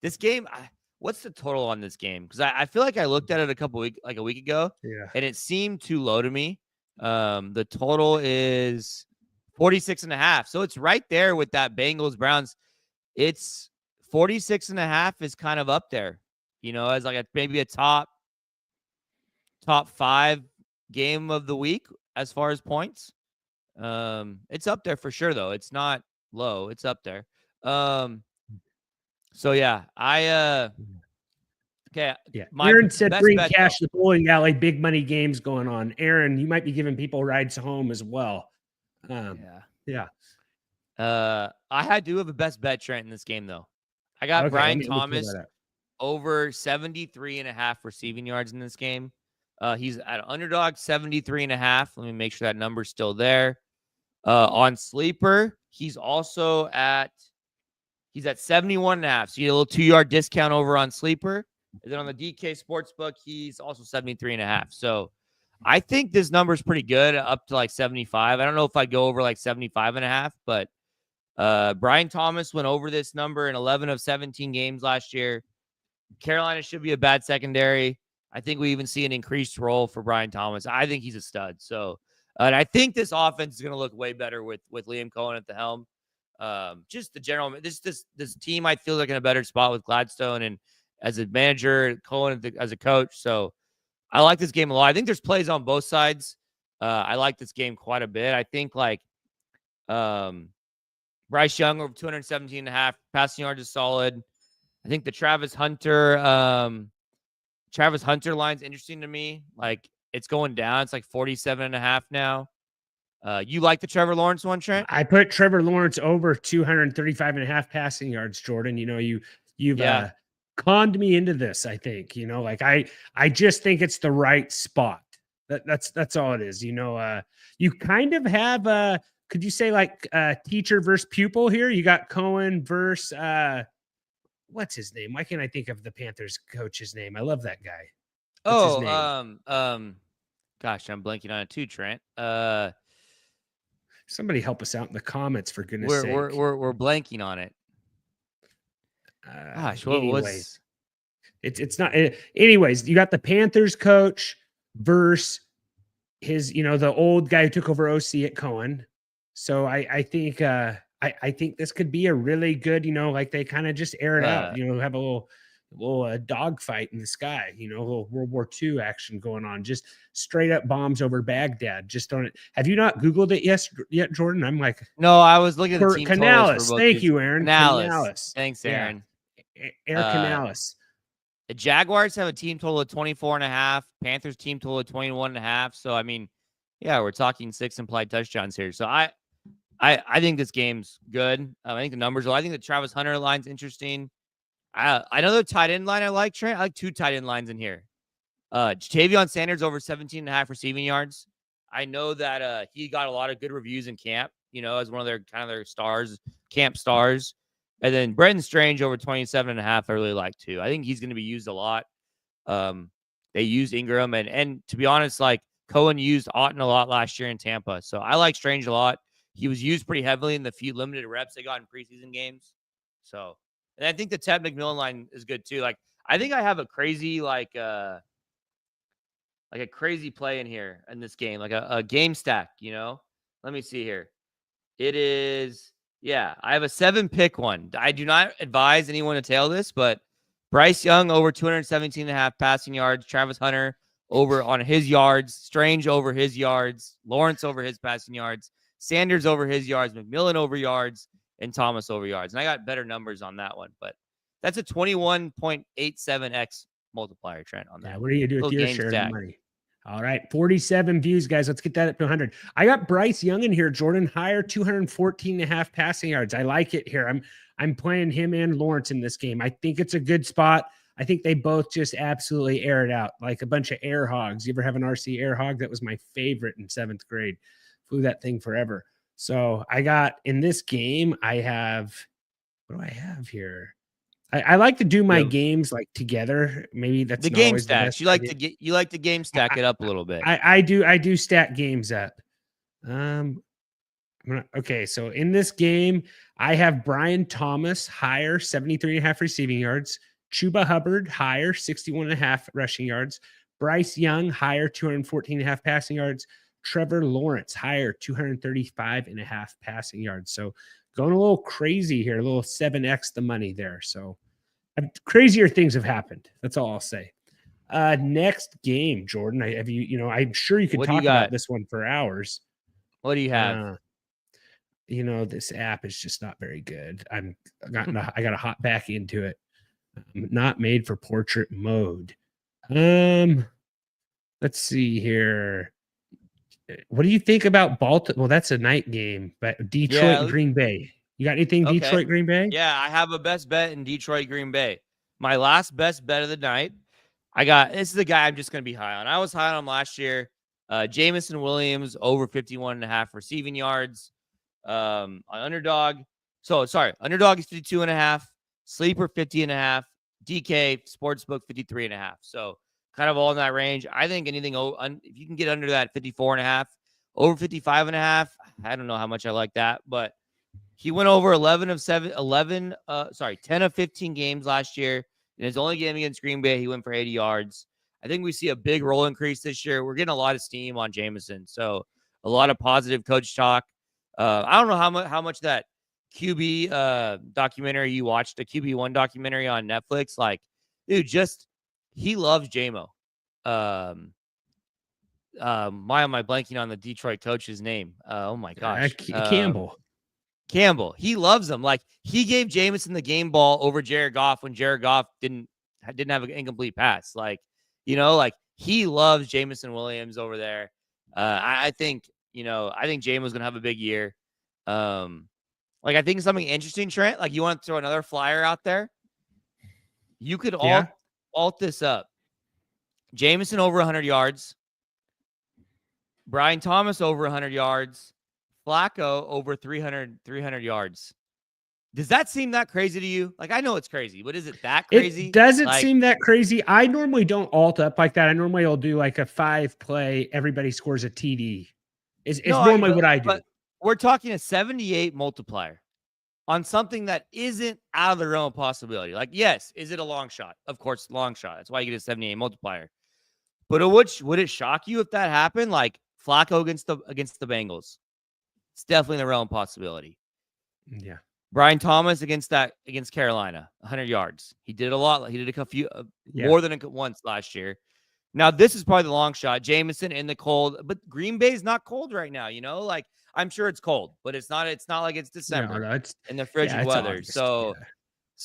Speaker 2: this game, what's the total on this game? Because I feel like I looked at it a week ago, and it seemed too low to me. The total is 46.5. So it's right there with that Bengals Browns. It's 46.5 is kind of up there, you know, as like maybe a top 5 game of the week as far as points. It's up there for sure, though. It's not low. It's up there. So yeah, okay.
Speaker 1: Yeah. Aaron said bring cash the bowling alley, big money games going on. Aaron, you might be giving people rides home as well. Yeah.
Speaker 2: I do have a best bet, Trent, in this game, though. I got Brian Thomas over 73.5 receiving yards in this game. He's at underdog 73.5. Let me make sure that number's still there. On Sleeper, he's also at 71.5. So you get a little 2-yard discount over on Sleeper. And then on the DK Sportsbook, he's also 73.5. So I think this number is pretty good, up to like 75. I don't know if I'd go over like 75.5, but Brian Thomas went over this number in 11 of 17 games last year. Carolina should be a bad secondary. I think we even see an increased role for Brian Thomas. I think he's a stud. So, and I think this offense is going to look way better with Liam Cohen at the helm. Just the general, this team, I feel like in a better spot with Gladstone and as a manager, Cohen as a coach. So I like this game a lot. I think there's plays on both sides. I like this game quite a bit. I think like Bryce Young over 217.5 passing yards is solid. I think the Travis Hunter line's interesting to me. Like, it's going down. It's like 47.5 now. You like the Trevor Lawrence one, Trent?
Speaker 1: I put Trevor Lawrence over 235.5 passing yards, Jordan. You know, you've conned me into this, I think. You know, like I just think it's the right spot. That's all it is. You know, you kind of have could you say like teacher versus pupil here? You got Cohen versus what's his name? Why can't I think of the Panthers coach's name? I love that guy.
Speaker 2: What's his name? Gosh, I'm blanking on it too, Trent.
Speaker 1: Somebody help us out in the comments, for goodness sake.
Speaker 2: We're blanking on it. Gosh, what was
Speaker 1: it's not anyways, you got the Panthers coach versus his, you know, the old guy who took over OC at Cohen. So I think I think this could be a really good, you know, like they kind of just air it out, you know, have a little dog fight in the sky, you know, a little World War II action going on, just straight up bombs over Baghdad. Just throwing it. Have you not Googled it yet, Jordan? I'm like,
Speaker 2: no, I was looking at the team
Speaker 1: Canales. Thank you, Aaron.
Speaker 2: Canales. Thanks, Aaron.
Speaker 1: Yeah. Air Canales.
Speaker 2: The Jaguars have a team total of 24.5. Panthers team total of 21.5. So, I mean, yeah, we're talking 6 implied touchdowns here. So I think this game's good. I think the numbers. I think the Travis Hunter line's interesting. Another tight end line I like, Trent. I like 2 tight end lines in here. Jatavion Sanders over 17.5 receiving yards. I know that he got a lot of good reviews in camp, as one of their kind of their stars, camp stars. And then Brenton Strange over 27.5, I really like too. I think he's going to be used a lot. They used Ingram, and to be honest, like Cohen used Otton a lot last year in Tampa. So I like Strange a lot. He was used pretty heavily in the few limited reps they got in preseason games. So, and I think the Ted McMillan line is good too. Like, I think I have a crazy, like a crazy play in here in this game, like a game stack, Let me see here. It is, I have a 7-pick one. I do not advise anyone to tail this, but Bryce Young over 217.5 passing yards, Travis Hunter over on his yards, Strange over his yards, Lawrence over his passing yards, Sanders over his yards, McMillan over yards, and Thomas over yards. And I got better numbers on that one, but that's a 21.87x multiplier, Trent, on that.
Speaker 1: Yeah, what do you do with your share of money? All right, 47 views, guys. Let's get that up to 100. I got Bryce Young in here, Jordan, higher 214.5 passing yards. I like it here. I'm playing him and Lawrence in this game. I think it's a good spot. I think they both just absolutely air it out like a bunch of air hogs. You ever have an RC air hog? That was my favorite in 7th grade. Flew that thing forever. So I got in this game, I have, what do I have here? I like to do my games like together. Maybe that's
Speaker 2: the game stacks. You like to game stack it up a little bit.
Speaker 1: I do stack games up. Okay, so in this game, I have Brian Thomas higher 73.5 receiving yards, Chuba Hubbard higher 61.5 rushing yards, Bryce Young higher 214.5 passing yards, Trevor Lawrence higher 235.5 passing yards. So going a little crazy here, a little 7x the money there. So crazier things have happened. That's all I'll say. Next game, Jordan. I'm sure you could talk about this one for hours.
Speaker 2: What do you have?
Speaker 1: This app is just not very good. I got to hop back into it. Not made for portrait mode. Let's see here. What do you think about Baltimore? Well, that's a night game, but Detroit and Green Bay. You got anything Detroit, Green Bay?
Speaker 2: Yeah, I have a best bet in Detroit, Green Bay. My last best bet of the night, this is a guy I'm just going to be high on. I was high on him last year. Jamison Williams over 51.5 receiving yards on underdog. So, sorry, underdog is 52.5, sleeper 50.5, DK Sportsbook 53.5. So, kind of all in that range. I think anything, if you can get under that 54.5, over 55.5, I don't know how much I like that, but he went over 10 of 15 games last year. In his only game against Green Bay, he went for 80 yards. I think we see a big roll increase this year. We're getting a lot of steam on Jamison. So a lot of positive coach talk. I don't know how much that QB documentary you watched, the QB1 documentary on Netflix. Like, dude, he loves JMO. Why am I blanking on the Detroit coach's name? Oh my gosh. Campbell. He loves him. Like, he gave Jamison the game ball over Jared Goff when Jared Goff didn't have an incomplete pass. Like, he loves Jamison Williams over there. I think Jamo's going to have a big year. I think something interesting, Trent, like you want to throw another flyer out there. You could alt this up. Jamison over 100 yards. Brian Thomas over 100 yards. Flacco over 300 yards. Does that seem that crazy to you? Like, I know it's crazy, but is it that crazy?
Speaker 1: It doesn't seem that crazy. I normally don't alt up like that. I normally will do like a 5-play, everybody scores a TD. It's normally what I do. But
Speaker 2: we're talking a 78 multiplier on something that isn't out of the realm of possibility. Like, yes, is it a long shot? Of course, long shot. That's why you get a 78 multiplier. But would it shock you if that happened? Like Flacco against the Bengals. It's definitely in the realm of possibility.
Speaker 1: Yeah.
Speaker 2: Brian Thomas against Carolina, 100 yards. He did a lot. He did a few more than once last year. Now, this is probably the long shot. Jamison in the cold, but Green Bay's not cold right now, Like, I'm sure it's cold, but it's not like it's December in the frigid weather.
Speaker 1: August.
Speaker 2: So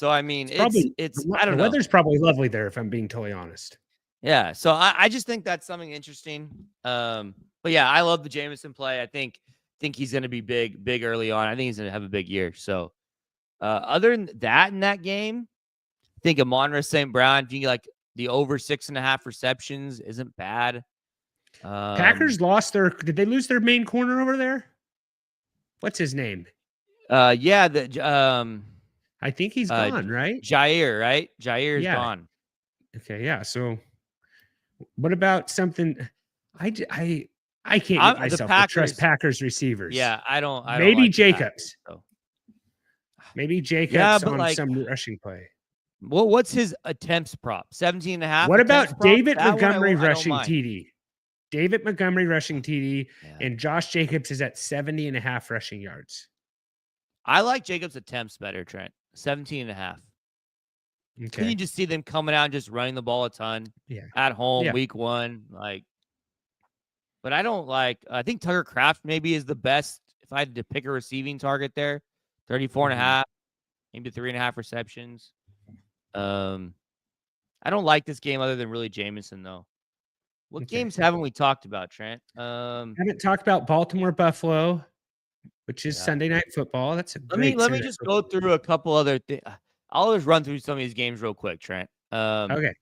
Speaker 2: I mean, it's I don't know.
Speaker 1: The weather's probably lovely there, if I'm being totally honest.
Speaker 2: Yeah. So I just think that's something interesting. But yeah, I love the Jamison play. I think he's going to be big early on. I think he's going to have a big year. So other than that, in that game, think Amon-Ra St. Brown, if you like the over 6.5 receptions, isn't bad.
Speaker 1: Packers lost their. Did they lose their main corner over there? What's his name?
Speaker 2: Yeah,
Speaker 1: I think he's gone, right?
Speaker 2: Jair, right? Jair's gone.
Speaker 1: Okay, yeah. So, what about something? I can't get myself to trust Packers receivers.
Speaker 2: Yeah, I don't.
Speaker 1: Maybe
Speaker 2: like
Speaker 1: Jacobs.
Speaker 2: Packers, so.
Speaker 1: Maybe Jacobs on like, some rushing play.
Speaker 2: Well, what's his attempts prop? 17.5.
Speaker 1: What about David Montgomery rushing TD? David Montgomery rushing TD, and Josh Jacobs is at 70.5 rushing yards.
Speaker 2: I like Jacobs' attempts better, Trent. 17.5. Okay. Can you just see them coming out and just running the ball a ton?
Speaker 1: Yeah.
Speaker 2: At home, week 1, like. But I don't like. I think Tucker Kraft maybe is the best. If I had to pick a receiving target there, 34.5, maybe 3.5 receptions. I don't like this game other than really Jameson though. What games haven't we talked about, Trent?
Speaker 1: Haven't talked about Baltimore Buffalo, which is Sunday Night Football. That's a great.
Speaker 2: Let me just go through a couple other things. I'll just run through some of these games real quick, Trent.
Speaker 1: Okay.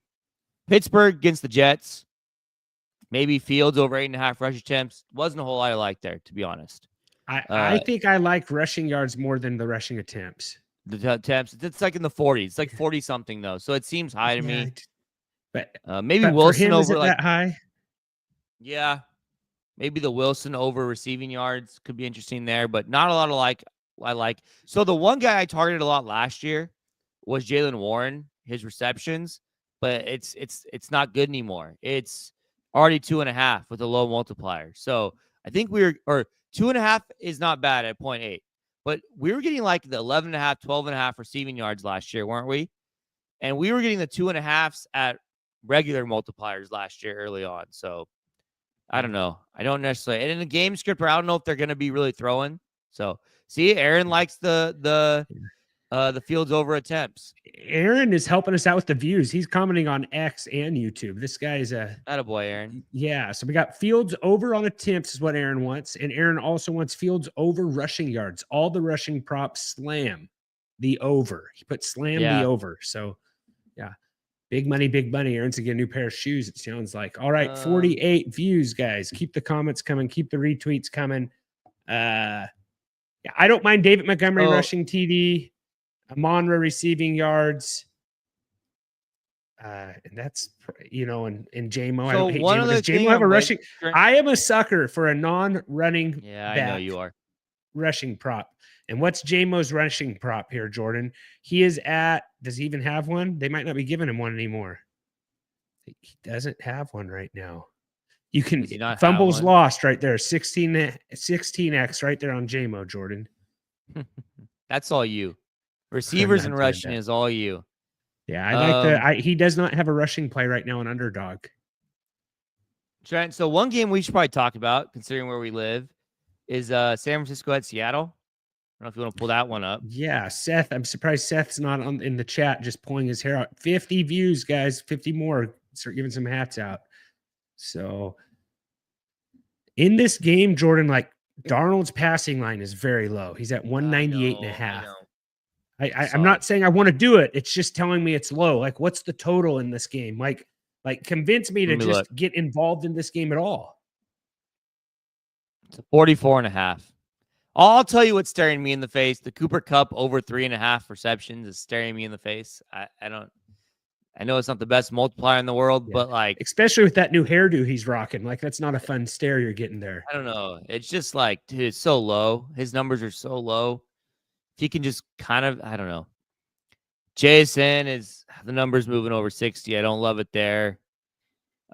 Speaker 2: Pittsburgh against the Jets. Maybe Fields over 8.5 rush attempts. Wasn't a whole lot I like there, to be honest.
Speaker 1: I think I like rushing yards more than the rushing attempts.
Speaker 2: The attempts, it's like in the 40s. It's like 40 something though, so it seems high to me.
Speaker 1: But
Speaker 2: maybe Wilson over
Speaker 1: like that high.
Speaker 2: Yeah, maybe the Wilson over receiving yards could be interesting there, but not a lot of I like. So the one guy I targeted a lot last year was Jaylen Warren, his receptions, but it's not good anymore. It's already 2.5 with a low multiplier. So I think 2.5 is not bad at 0.8, but we were getting like the 11.5, 12.5 receiving yards last year, weren't we? And we were getting the 2.5s at regular multipliers last year early on. So I don't know. I don't necessarily. And in the game script, I don't know if they're going to be really throwing. So see, Aaron likes the Fields over attempts.
Speaker 1: Aaron is helping us out with the views. He's commenting on X and YouTube. This guy is
Speaker 2: attaboy, Aaron.
Speaker 1: Yeah. So we got Fields over on attempts is what Aaron wants. And Aaron also wants Fields over rushing yards. All the rushing props slam the over. He put slam the over. So yeah. Big money, big money. Aaron's to get a new pair of shoes, it sounds like. All right, 48 views, guys. Keep the comments coming. Keep the retweets coming. I don't mind David Montgomery rushing TD. Amon-Ra receiving yards. And that's, and J-Mo.
Speaker 2: So
Speaker 1: I don't hate J-Mo. Does J-Mo have a rushing? I am a sucker for a non-running
Speaker 2: I know you are.
Speaker 1: Rushing prop. And what's J-Mo's rushing prop here, Jordan? He is at, does he even have one? They might not be giving him one anymore. He doesn't have one right now. You can, fumbles lost right there. 16x right there on J-Mo, Jordan.
Speaker 2: That's all you. Receivers and rushing is all you.
Speaker 1: Yeah, I like he does not have a rushing play right now on Underdog.
Speaker 2: Trent, so one game we should probably talk about, considering where we live, is San Francisco at Seattle. I don't know if you want to pull that one up.
Speaker 1: Yeah, Seth. I'm surprised Seth's not in the chat just pulling his hair out. 50 views, guys. 50 more. Start giving some hats out. So in this game, Jordan, like Darnold's passing line is very low. He's at 198.5. I'm not saying I want to do it. It's just telling me it's low. Like, what's the total in this game? Like convince me to just get involved in this game at all.
Speaker 2: It's 44.5. I'll tell you what's staring me in the face. The Cooper Kupp over 3.5 receptions is staring me in the face. I know it's not the best multiplier in the world, but like,
Speaker 1: especially with that new hairdo he's rocking, like that's not a fun stare you're getting there.
Speaker 2: I don't know. It's just like, dude, it's so low. His numbers are so low. If he can just kind of, I don't know. JSN is the numbers moving over 60. I don't love it there.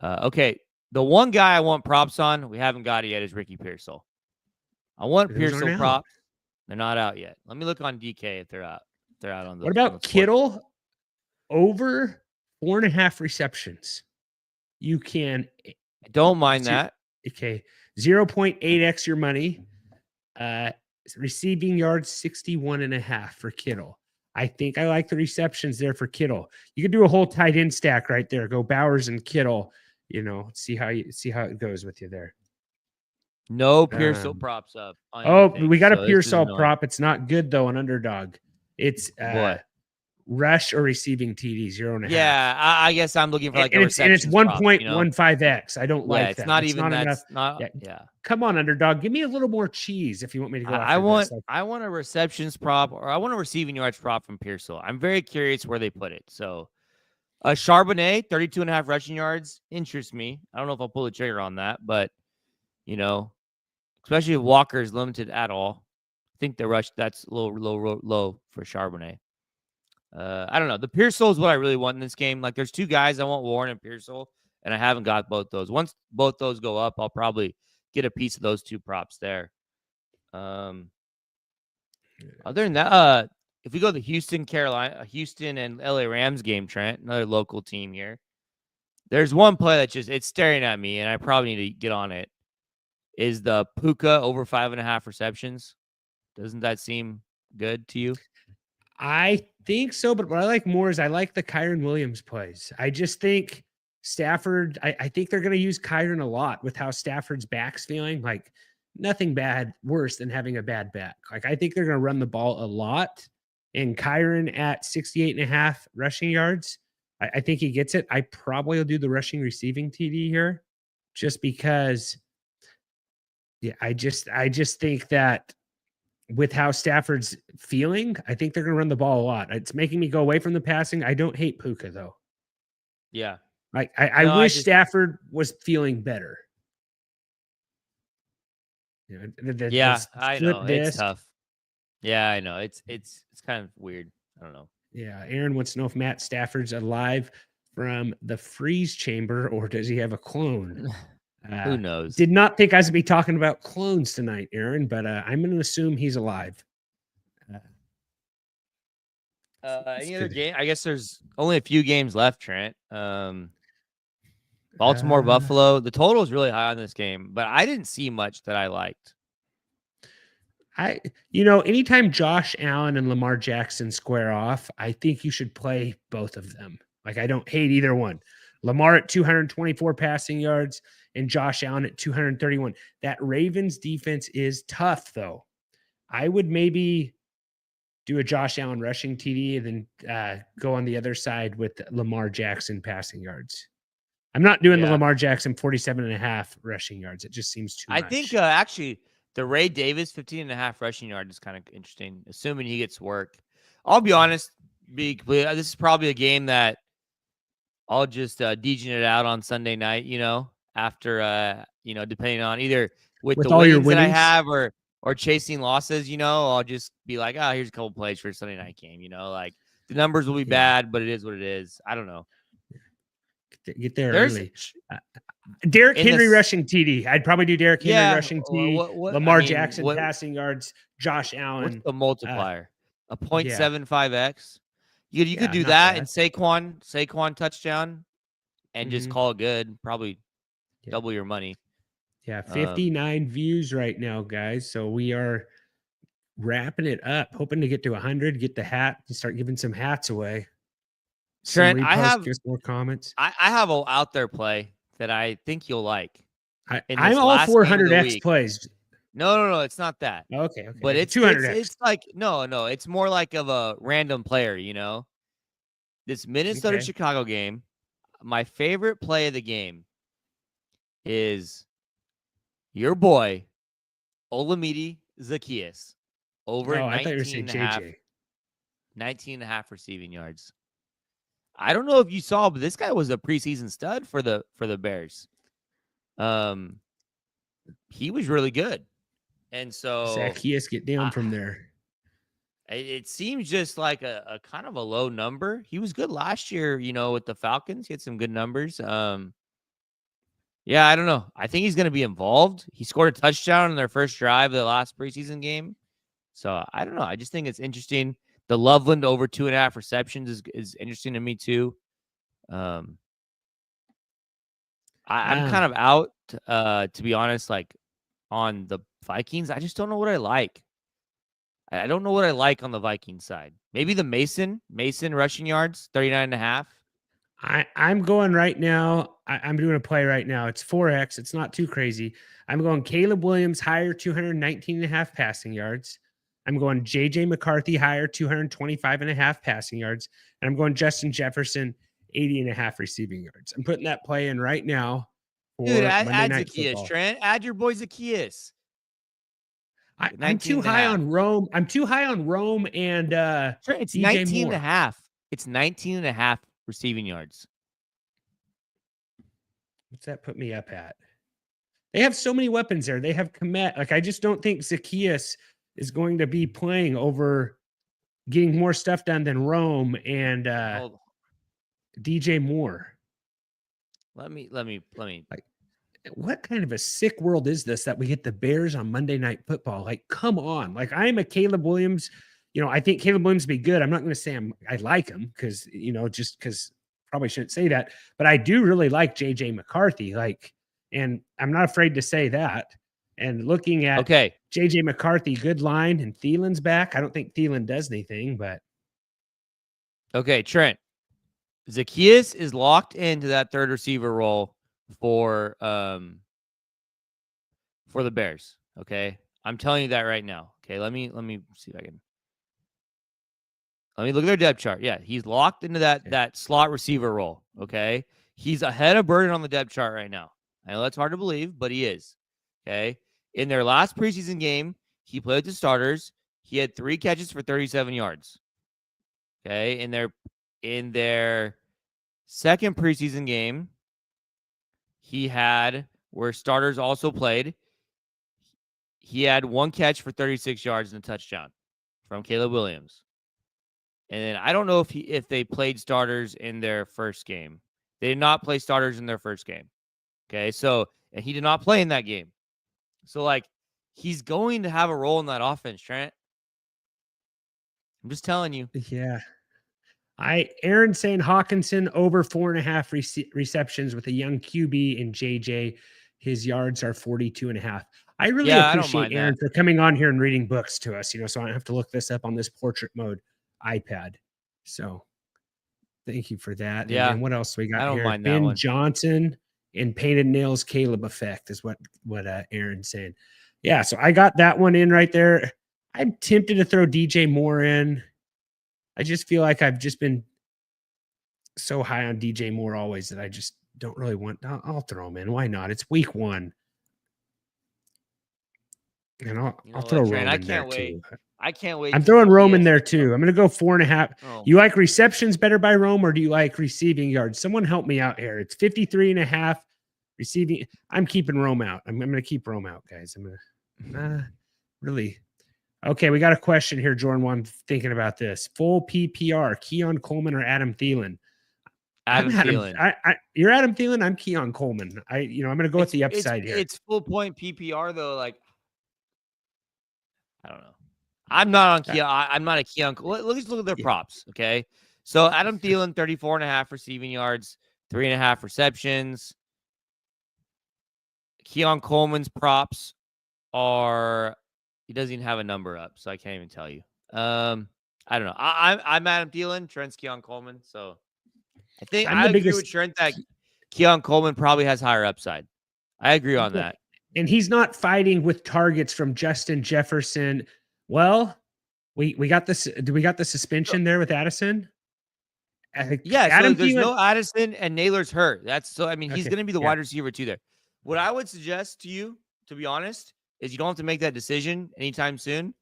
Speaker 2: Okay. The one guy I want props on, we haven't got it yet, is Ricky Pearsall. I want Pearsall props. They're not out yet. Let me look on DK if they're out. They're out on the.
Speaker 1: What about Kittle over 4.5 receptions? You can.
Speaker 2: I don't mind that.
Speaker 1: Okay, 0.8x your money. Receiving yards 61.5 for Kittle. I think I like the receptions there for Kittle. You could do a whole tight end stack right there. Go Bowers and Kittle. See how it goes with you there.
Speaker 2: No Pearsall props up.
Speaker 1: We got a Pearsall prop. It's not good though on Underdog. It's
Speaker 2: what?
Speaker 1: rush or receiving TDs, 0.5.
Speaker 2: Yeah, I guess I'm looking for like a reception.
Speaker 1: And it's 1.15x. I don't like
Speaker 2: it's
Speaker 1: that.
Speaker 2: Not
Speaker 1: it's
Speaker 2: even
Speaker 1: not
Speaker 2: that's
Speaker 1: enough.
Speaker 2: not. Yeah.
Speaker 1: Come on, underdog. Give me a little more cheese if you want me to go after this.
Speaker 2: I want a receptions prop, or I want a receiving yards prop from Pearsall. I'm very curious where they put it. So, Charbonnet, 32.5 rushing yards interests me. I don't know if I'll pull the trigger on that, but especially if Walker is limited at all, I think the rush that's a little low for Charbonnet. I don't know. The Pearsall is what I really want in this game. Like, there's two guys I want, Warren and Pearsall, and I haven't got both those. Once both those go up, I'll probably get a piece of those two props there. Other than that, if we go to Houston and LA Rams game, Trent, another local team here, there's one play that it's staring at me, and I probably need to get on it. Is the Puka over 5.5 receptions? Doesn't that seem good to you?
Speaker 1: I think so, but what I like more is I like the Kyren Williams plays. I just think Stafford, I think they're going to use Kyren a lot with how Stafford's back's feeling. Like, nothing worse than having a bad back. Like, I think they're going to run the ball a lot. And Kyren at 68.5 rushing yards, I think he gets it. I probably will do the rushing receiving TD here just because, I just think that with how Stafford's feeling, I think they're going to run the ball a lot. It's making me go away from the passing. I don't hate Puka, though.
Speaker 2: Yeah.
Speaker 1: I wish Stafford was feeling better.
Speaker 2: I know. It's tough. Yeah, I know. It's kind of weird. I don't know.
Speaker 1: Yeah. Aaron wants to know if Matt Stafford's alive from the freeze chamber, or does he have a clone?
Speaker 2: Who knows?
Speaker 1: Did not think I was going to be talking about clones tonight, Aaron, but I'm going to assume he's alive.
Speaker 2: Any other game? I guess there's only a few games left, Trent. Baltimore, Buffalo. The total is really high on this game, but I didn't see much that I liked.
Speaker 1: Anytime Josh Allen and Lamar Jackson square off, I think you should play both of them. Like, I don't hate either one. Lamar at 224 passing yards and Josh Allen at 231. That Ravens defense is tough, though. I would maybe do a Josh Allen rushing TD and then go on the other side with Lamar Jackson passing yards. I'm not doing the Lamar Jackson 47.5 rushing yards. It just seems too much.
Speaker 2: I think actually the Ray Davis 15.5 rushing yards is kind of interesting, assuming he gets work. I'll be honest, this is probably a game that I'll just degen it out on Sunday night, after, depending on either with the wins that I have or chasing losses, I'll just be like, here's a couple plays for a Sunday night game, like the numbers will be bad, but it is what it is. I don't know.
Speaker 1: Get there early. Derrick Henry rushing TD. I'd probably do Derrick Henry rushing TD. Lamar Jackson passing yards. Josh Allen.
Speaker 2: What's the multiplier? A 0.75x. You could do that and Saquon touchdown and just call it good. Probably double your money.
Speaker 1: Yeah, 59 views right now, guys. So we are wrapping it up, hoping to get to 100, get the hat, and start giving some hats away.
Speaker 2: Trent, I have
Speaker 1: more comments.
Speaker 2: I have an out there play that I think you'll like.
Speaker 1: I'm all 400x plays.
Speaker 2: No, it's not that.
Speaker 1: Okay.
Speaker 2: But it's 200x. It's like no, it's more like of a random player, This Minnesota-Chicago game, my favorite play of the game is your boy, Olamide Zaccheaus, over 19.5 receiving yards. I don't know if you saw, but this guy was a preseason stud for the Bears. He was really good. And so
Speaker 1: Zaccheaus, get down from there.
Speaker 2: It seems just like a kind of a low number. He was good last year, with the Falcons. He had some good numbers. I don't know. I think he's going to be involved. He scored a touchdown in their first drive of the last preseason game. So I don't know. I just think it's interesting. The Loveland over 2.5 receptions is interesting to me too. I'm kind of out, to be honest, like on the Vikings. I just don't know what I like. I don't know what I like on the Vikings side. Maybe the Mason rushing yards, 39.5.
Speaker 1: I'm going right now. I'm doing a play right now. It's 4x. It's not too crazy. I'm going Caleb Williams higher, 219.5 passing yards. I'm going JJ McCarthy higher, 225.5 passing yards. And I'm going Justin Jefferson, 80.5 receiving yards. I'm putting that play in right now for
Speaker 2: Dude,
Speaker 1: Monday
Speaker 2: add
Speaker 1: Night
Speaker 2: Zacchaeus,
Speaker 1: Football.
Speaker 2: Trent. Add your boy Zacchaeus.
Speaker 1: I'm too high on Rome. I'm too high on Rome and
Speaker 2: it's
Speaker 1: DJ
Speaker 2: 19
Speaker 1: Moore.
Speaker 2: and a half. It's 19 and a half receiving yards.
Speaker 1: What's that put me up at? They have so many weapons there. They have Komet. Like, I just don't think Zacchaeus is going to be playing over getting more stuff done than Rome and DJ Moore.
Speaker 2: Let me.
Speaker 1: Like, what kind of a sick world is this that we get the Bears on Monday Night Football? Like, come on. Like, I am a Caleb Williams. I think Caleb Williams would be good. I'm not going to say I like him because, just because probably shouldn't say that. But I do really like JJ McCarthy. And I'm not afraid to say that. And looking at JJ McCarthy, good line, and Thielen's back. I don't think Thielen does anything, but.
Speaker 2: Okay, Trent. Zacchaeus is locked into that third receiver role for the Bears. Okay. I'm telling you that right now. Okay. Let me see if I can. Let me look at their depth chart. Yeah, he's locked into that slot receiver role. Okay. He's ahead of Burden on the depth chart right now. I know that's hard to believe, but he is. Okay. In their last preseason game, he played with the starters. He had 3 catches for 37 yards. Okay. In their second preseason game, he had, where starters also played, he had 1 catch for 36 yards and a touchdown from Caleb Williams. And then I don't know if they played starters in their first game. They did not play starters in their first game. Okay, so, and he did not play in that game. So, he's going to have a role in that offense, Trent. I'm just telling you.
Speaker 1: Yeah. Aaron saying Hawkinson over 4.5 receptions with a young QB and JJ. His yards are 42.5. I really appreciate Aaron for coming on here and reading books to us, so I don't have to look this up on this portrait mode iPad. So thank you for that.
Speaker 2: Yeah.
Speaker 1: And then what else we got
Speaker 2: I don't
Speaker 1: here?
Speaker 2: mind that
Speaker 1: Ben
Speaker 2: one.
Speaker 1: Johnson and Painted Nails Caleb effect is what Aaron's saying. Yeah, so I got that one in right there. I'm tempted to throw DJ Moore in. I just feel like I've just been so high on DJ Moore always that I just don't really want. I'll throw him in. Why not? It's week 1. And I'll throw Rome in there too.
Speaker 2: I can't wait.
Speaker 1: I'm throwing Rome in there too. I'm going to go 4.5.
Speaker 2: Oh.
Speaker 1: You like receptions better by Rome, or do you like receiving yards? Someone help me out here. It's 53.5 receiving. I'm keeping Rome out. I'm going to keep Rome out, guys. I'm going to really. Okay, we got a question here, Jordan. While I'm thinking about this, full PPR, Keon Coleman or Adam Thielen?
Speaker 2: Thielen.
Speaker 1: You're Adam Thielen. I'm Keon Coleman. I'm going to go with the upside here.
Speaker 2: It's full point PPR though. I don't know. I'm not on Keon. I'm not a Keon. Let's look at their props. Okay, so Adam Thielen, 34.5 receiving yards, 3.5 receptions. Keon Coleman's props are. He doesn't even have a number up, so I can't even tell you. I don't know. I'm Adam Thielen. Trent's Keon Coleman. So I think I agree with Trent that Keon Coleman probably has higher upside. I agree on that.
Speaker 1: And he's not fighting with targets from Justin Jefferson. Well, we got this. Do we got the suspension there with Addison?
Speaker 2: Yeah, Adam so there's no Addison and Naylor's hurt. He's going to be the wide receiver too there. What I would suggest to you, to be honest, is you don't have to make that decision anytime soon.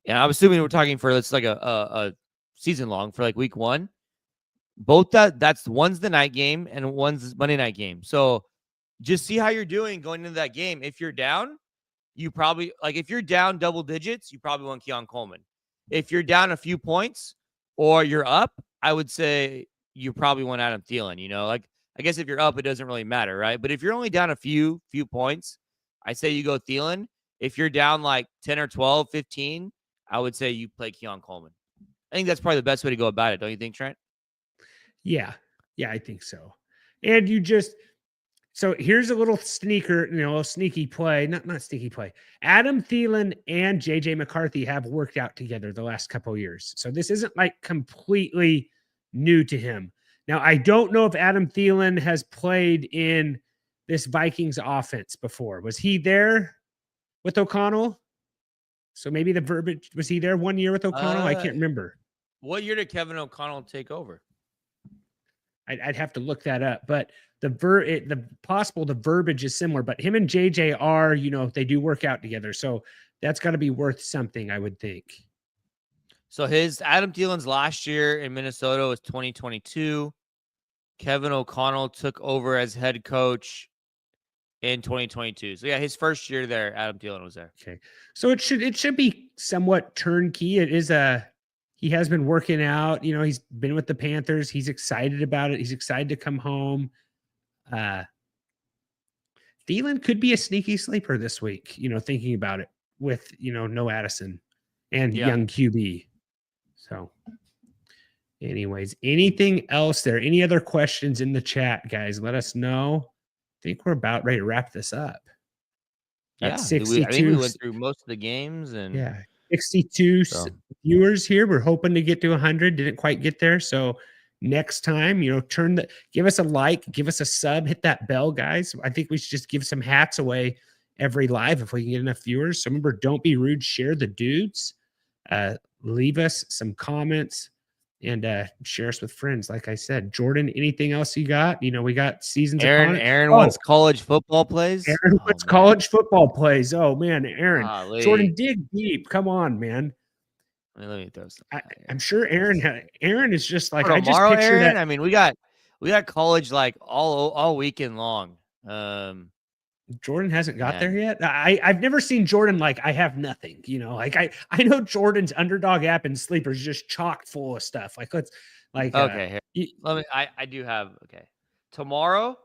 Speaker 2: And I'm assuming we're talking for a season long for week 1. Both that's one's the night game and one's Monday night game. So just see how you're doing going into that game. If you're down, you probably if you're down double digits, you probably want Keon Coleman. If you're down a few points or you're up, I would say you probably want Adam Thielen. I guess if you're up, it doesn't really matter, right? But if you're only down a few points, I say you go Thielen. If you're down 10 or 12, 15, I would say you play Keon Coleman. I think that's probably the best way to go about it. Don't you think, Trent?
Speaker 1: Yeah, I think so. And so here's a little sneaker, a sneaky play, not sneaky play. Adam Thielen and JJ McCarthy have worked out together the last couple of years. So this isn't completely new to him. Now, I don't know if Adam Thielen has played in this Vikings offense before. Was he there with O'Connell? So maybe the verbiage, was he there 1 year with O'Connell? I can't remember.
Speaker 2: What year did Kevin O'Connell take over?
Speaker 1: I'd have to look that up, but the verbiage is similar, but him and JJ are, they do work out together. So that's got to be worth something, I would think.
Speaker 2: So Adam Thielen's last year in Minnesota was 2022. Kevin O'Connell took over as head coach in 2022. So yeah, his first year there, Adam Thielen was there.
Speaker 1: Okay. So it should be somewhat turnkey. He has been working out, he's been with the Panthers. He's excited about it. He's excited to come home. Thielen could be a sneaky sleeper this week, thinking about it with, no Addison and young QB. So anyways, anything else there? Any other questions in the chat, guys? Let us know. I think we're about ready to wrap this up.
Speaker 2: That's 62. I think we went through most of the games and
Speaker 1: 62 viewers here. We're hoping to get to 100. Didn't quite get there. So next time, give us a like, give us a sub, hit that bell, guys. I think we should just give some hats away every live if we can get enough viewers. So remember, don't be rude. Share the dudes. Leave us some comments and share us with friends. Like I said, Jordan, anything else you got? We got seasons.
Speaker 2: Aaron wants college football plays.
Speaker 1: Aaron wants college football plays. Oh man, Aaron. Jordan, dig deep. Come on, man.
Speaker 2: Let me throw some.
Speaker 1: I'm sure Aaron is just like,
Speaker 2: I just picture Aaron, that. I mean, we got college like all weekend long.
Speaker 1: Jordan hasn't got there yet. I've never seen Jordan like, I have nothing, like I know Jordan's underdog app and sleepers just chock full of stuff. Like
Speaker 2: okay. I do have tomorrow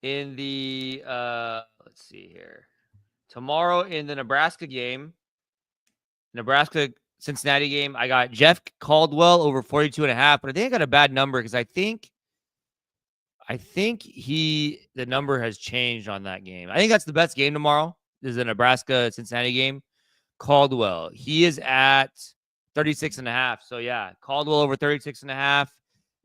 Speaker 2: in the let's see here. Tomorrow in the Nebraska Cincinnati game, I got Jeff Caldwell over 42.5, but I think I got a bad number because I think the number has changed on that game. I think that's the best game tomorrow. This is the Nebraska-Cincinnati game. Caldwell, he is at 36.5. So yeah, Caldwell over 36.5.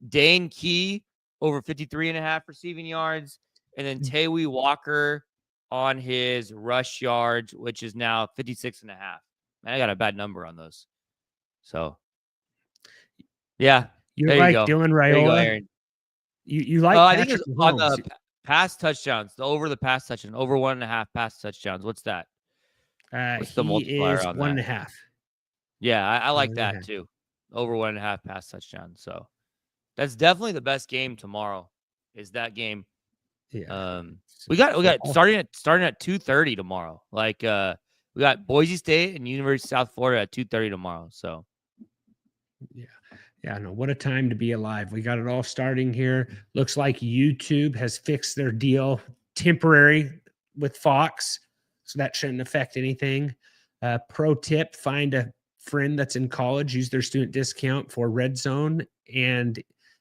Speaker 2: Dane Key over 53.5 receiving yards. And then Tawee Walker on his rush yards, which is now 56.5. Man, I got a bad number on those. So yeah.
Speaker 1: You're like Dylan Raiola.
Speaker 2: There you go, Aaron.
Speaker 1: You like?
Speaker 2: I think it's on the pass touchdowns. The pass touchdown, over 1.5 pass touchdowns. What's that?
Speaker 1: What's the multiplier on 1.5?
Speaker 2: Yeah, I like that too. Over 1.5 pass touchdowns. So that's definitely the best game tomorrow. Is that game?
Speaker 1: Yeah.
Speaker 2: We got starting at 2:30 tomorrow. Like we got Boise State and University of South Florida at 2:30 tomorrow. So
Speaker 1: yeah, no, what a time to be alive. We got it all starting here. Looks like YouTube has fixed their deal temporary with Fox, so that shouldn't affect anything. Pro tip, find a friend that's in college, use their student discount for Red Zone and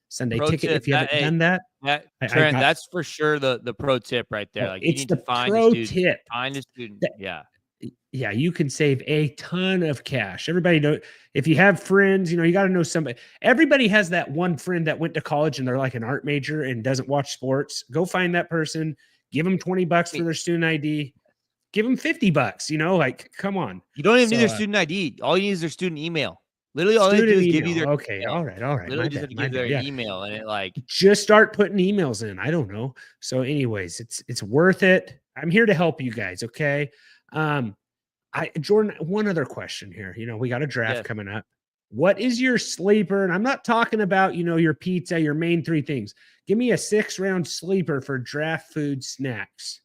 Speaker 1: Sunday Ticket if you haven't done that.
Speaker 2: Trent, that's for sure the pro tip right there. Like,
Speaker 1: it's the pro tip.
Speaker 2: Find a student.
Speaker 1: Yeah, you can save a ton of cash. Everybody know, if you have friends, you got to know somebody. Everybody has that one friend that went to college and they're like an art major and doesn't watch sports. Go find that person, give them $20 for their student ID, give them $50. Like, come on.
Speaker 2: You don't even need their student ID. All you need is their student email. Literally, all they do is give you their
Speaker 1: email. All right.
Speaker 2: Literally, just have to give their email, and it
Speaker 1: just start putting emails in. I don't know. So, anyways, it's worth it. I'm here to help you guys. Okay. Jordan, one other question here. We got a draft coming up. What is your sleeper? And I'm not talking about, your pizza, your main three things. Give me a 6-round sleeper for draft food snacks.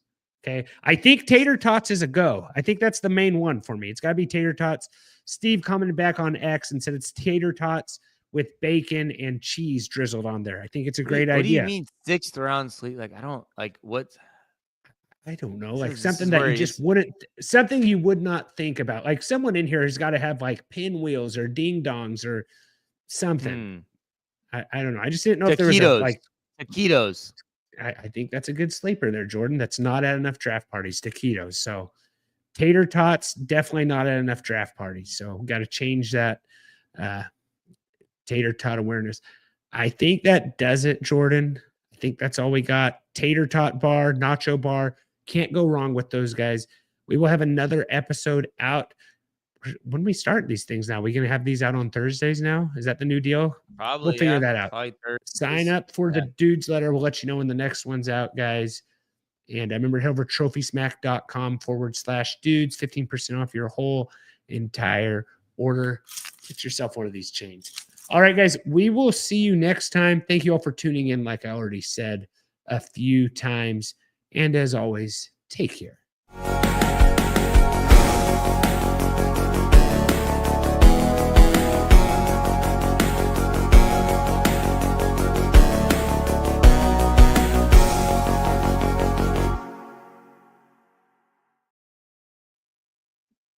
Speaker 1: Okay. I think tater tots is a go. I think that's the main one for me. It's got to be tater tots. Steve commented back on X and said it's tater tots with bacon and cheese drizzled on there. I think it's a great idea.
Speaker 2: What do you mean 6th round sleep? Like, I don't like what.
Speaker 1: I don't know, like something that you just wouldn't, something you would not think about. Like someone in here has got to have like pinwheels or ding dongs or something. I don't know. I just didn't know if there was like
Speaker 2: taquitos.
Speaker 1: I think that's a good sleeper there, Jordan. That's not at enough draft parties, taquitos. So tater tots, definitely not at enough draft parties. So got to change that tater tot awareness. I think that does it, Jordan. I think that's all we got. Tater tot bar, nacho bar. Can't go wrong with those guys. We will have another episode out when we start these things now, we're going to have these out on Thursdays now. Is that the new deal?
Speaker 2: Probably.
Speaker 1: We'll figure that out. Sign up for the dudes letter. We'll let you know when the next one's out, guys. And I remember head over trophysmack.com/dudes, 15% off your whole entire order. Get yourself one of these chains. All right, guys, we will see you next time. Thank you all for tuning in, like I already said a few times. And as always, take care.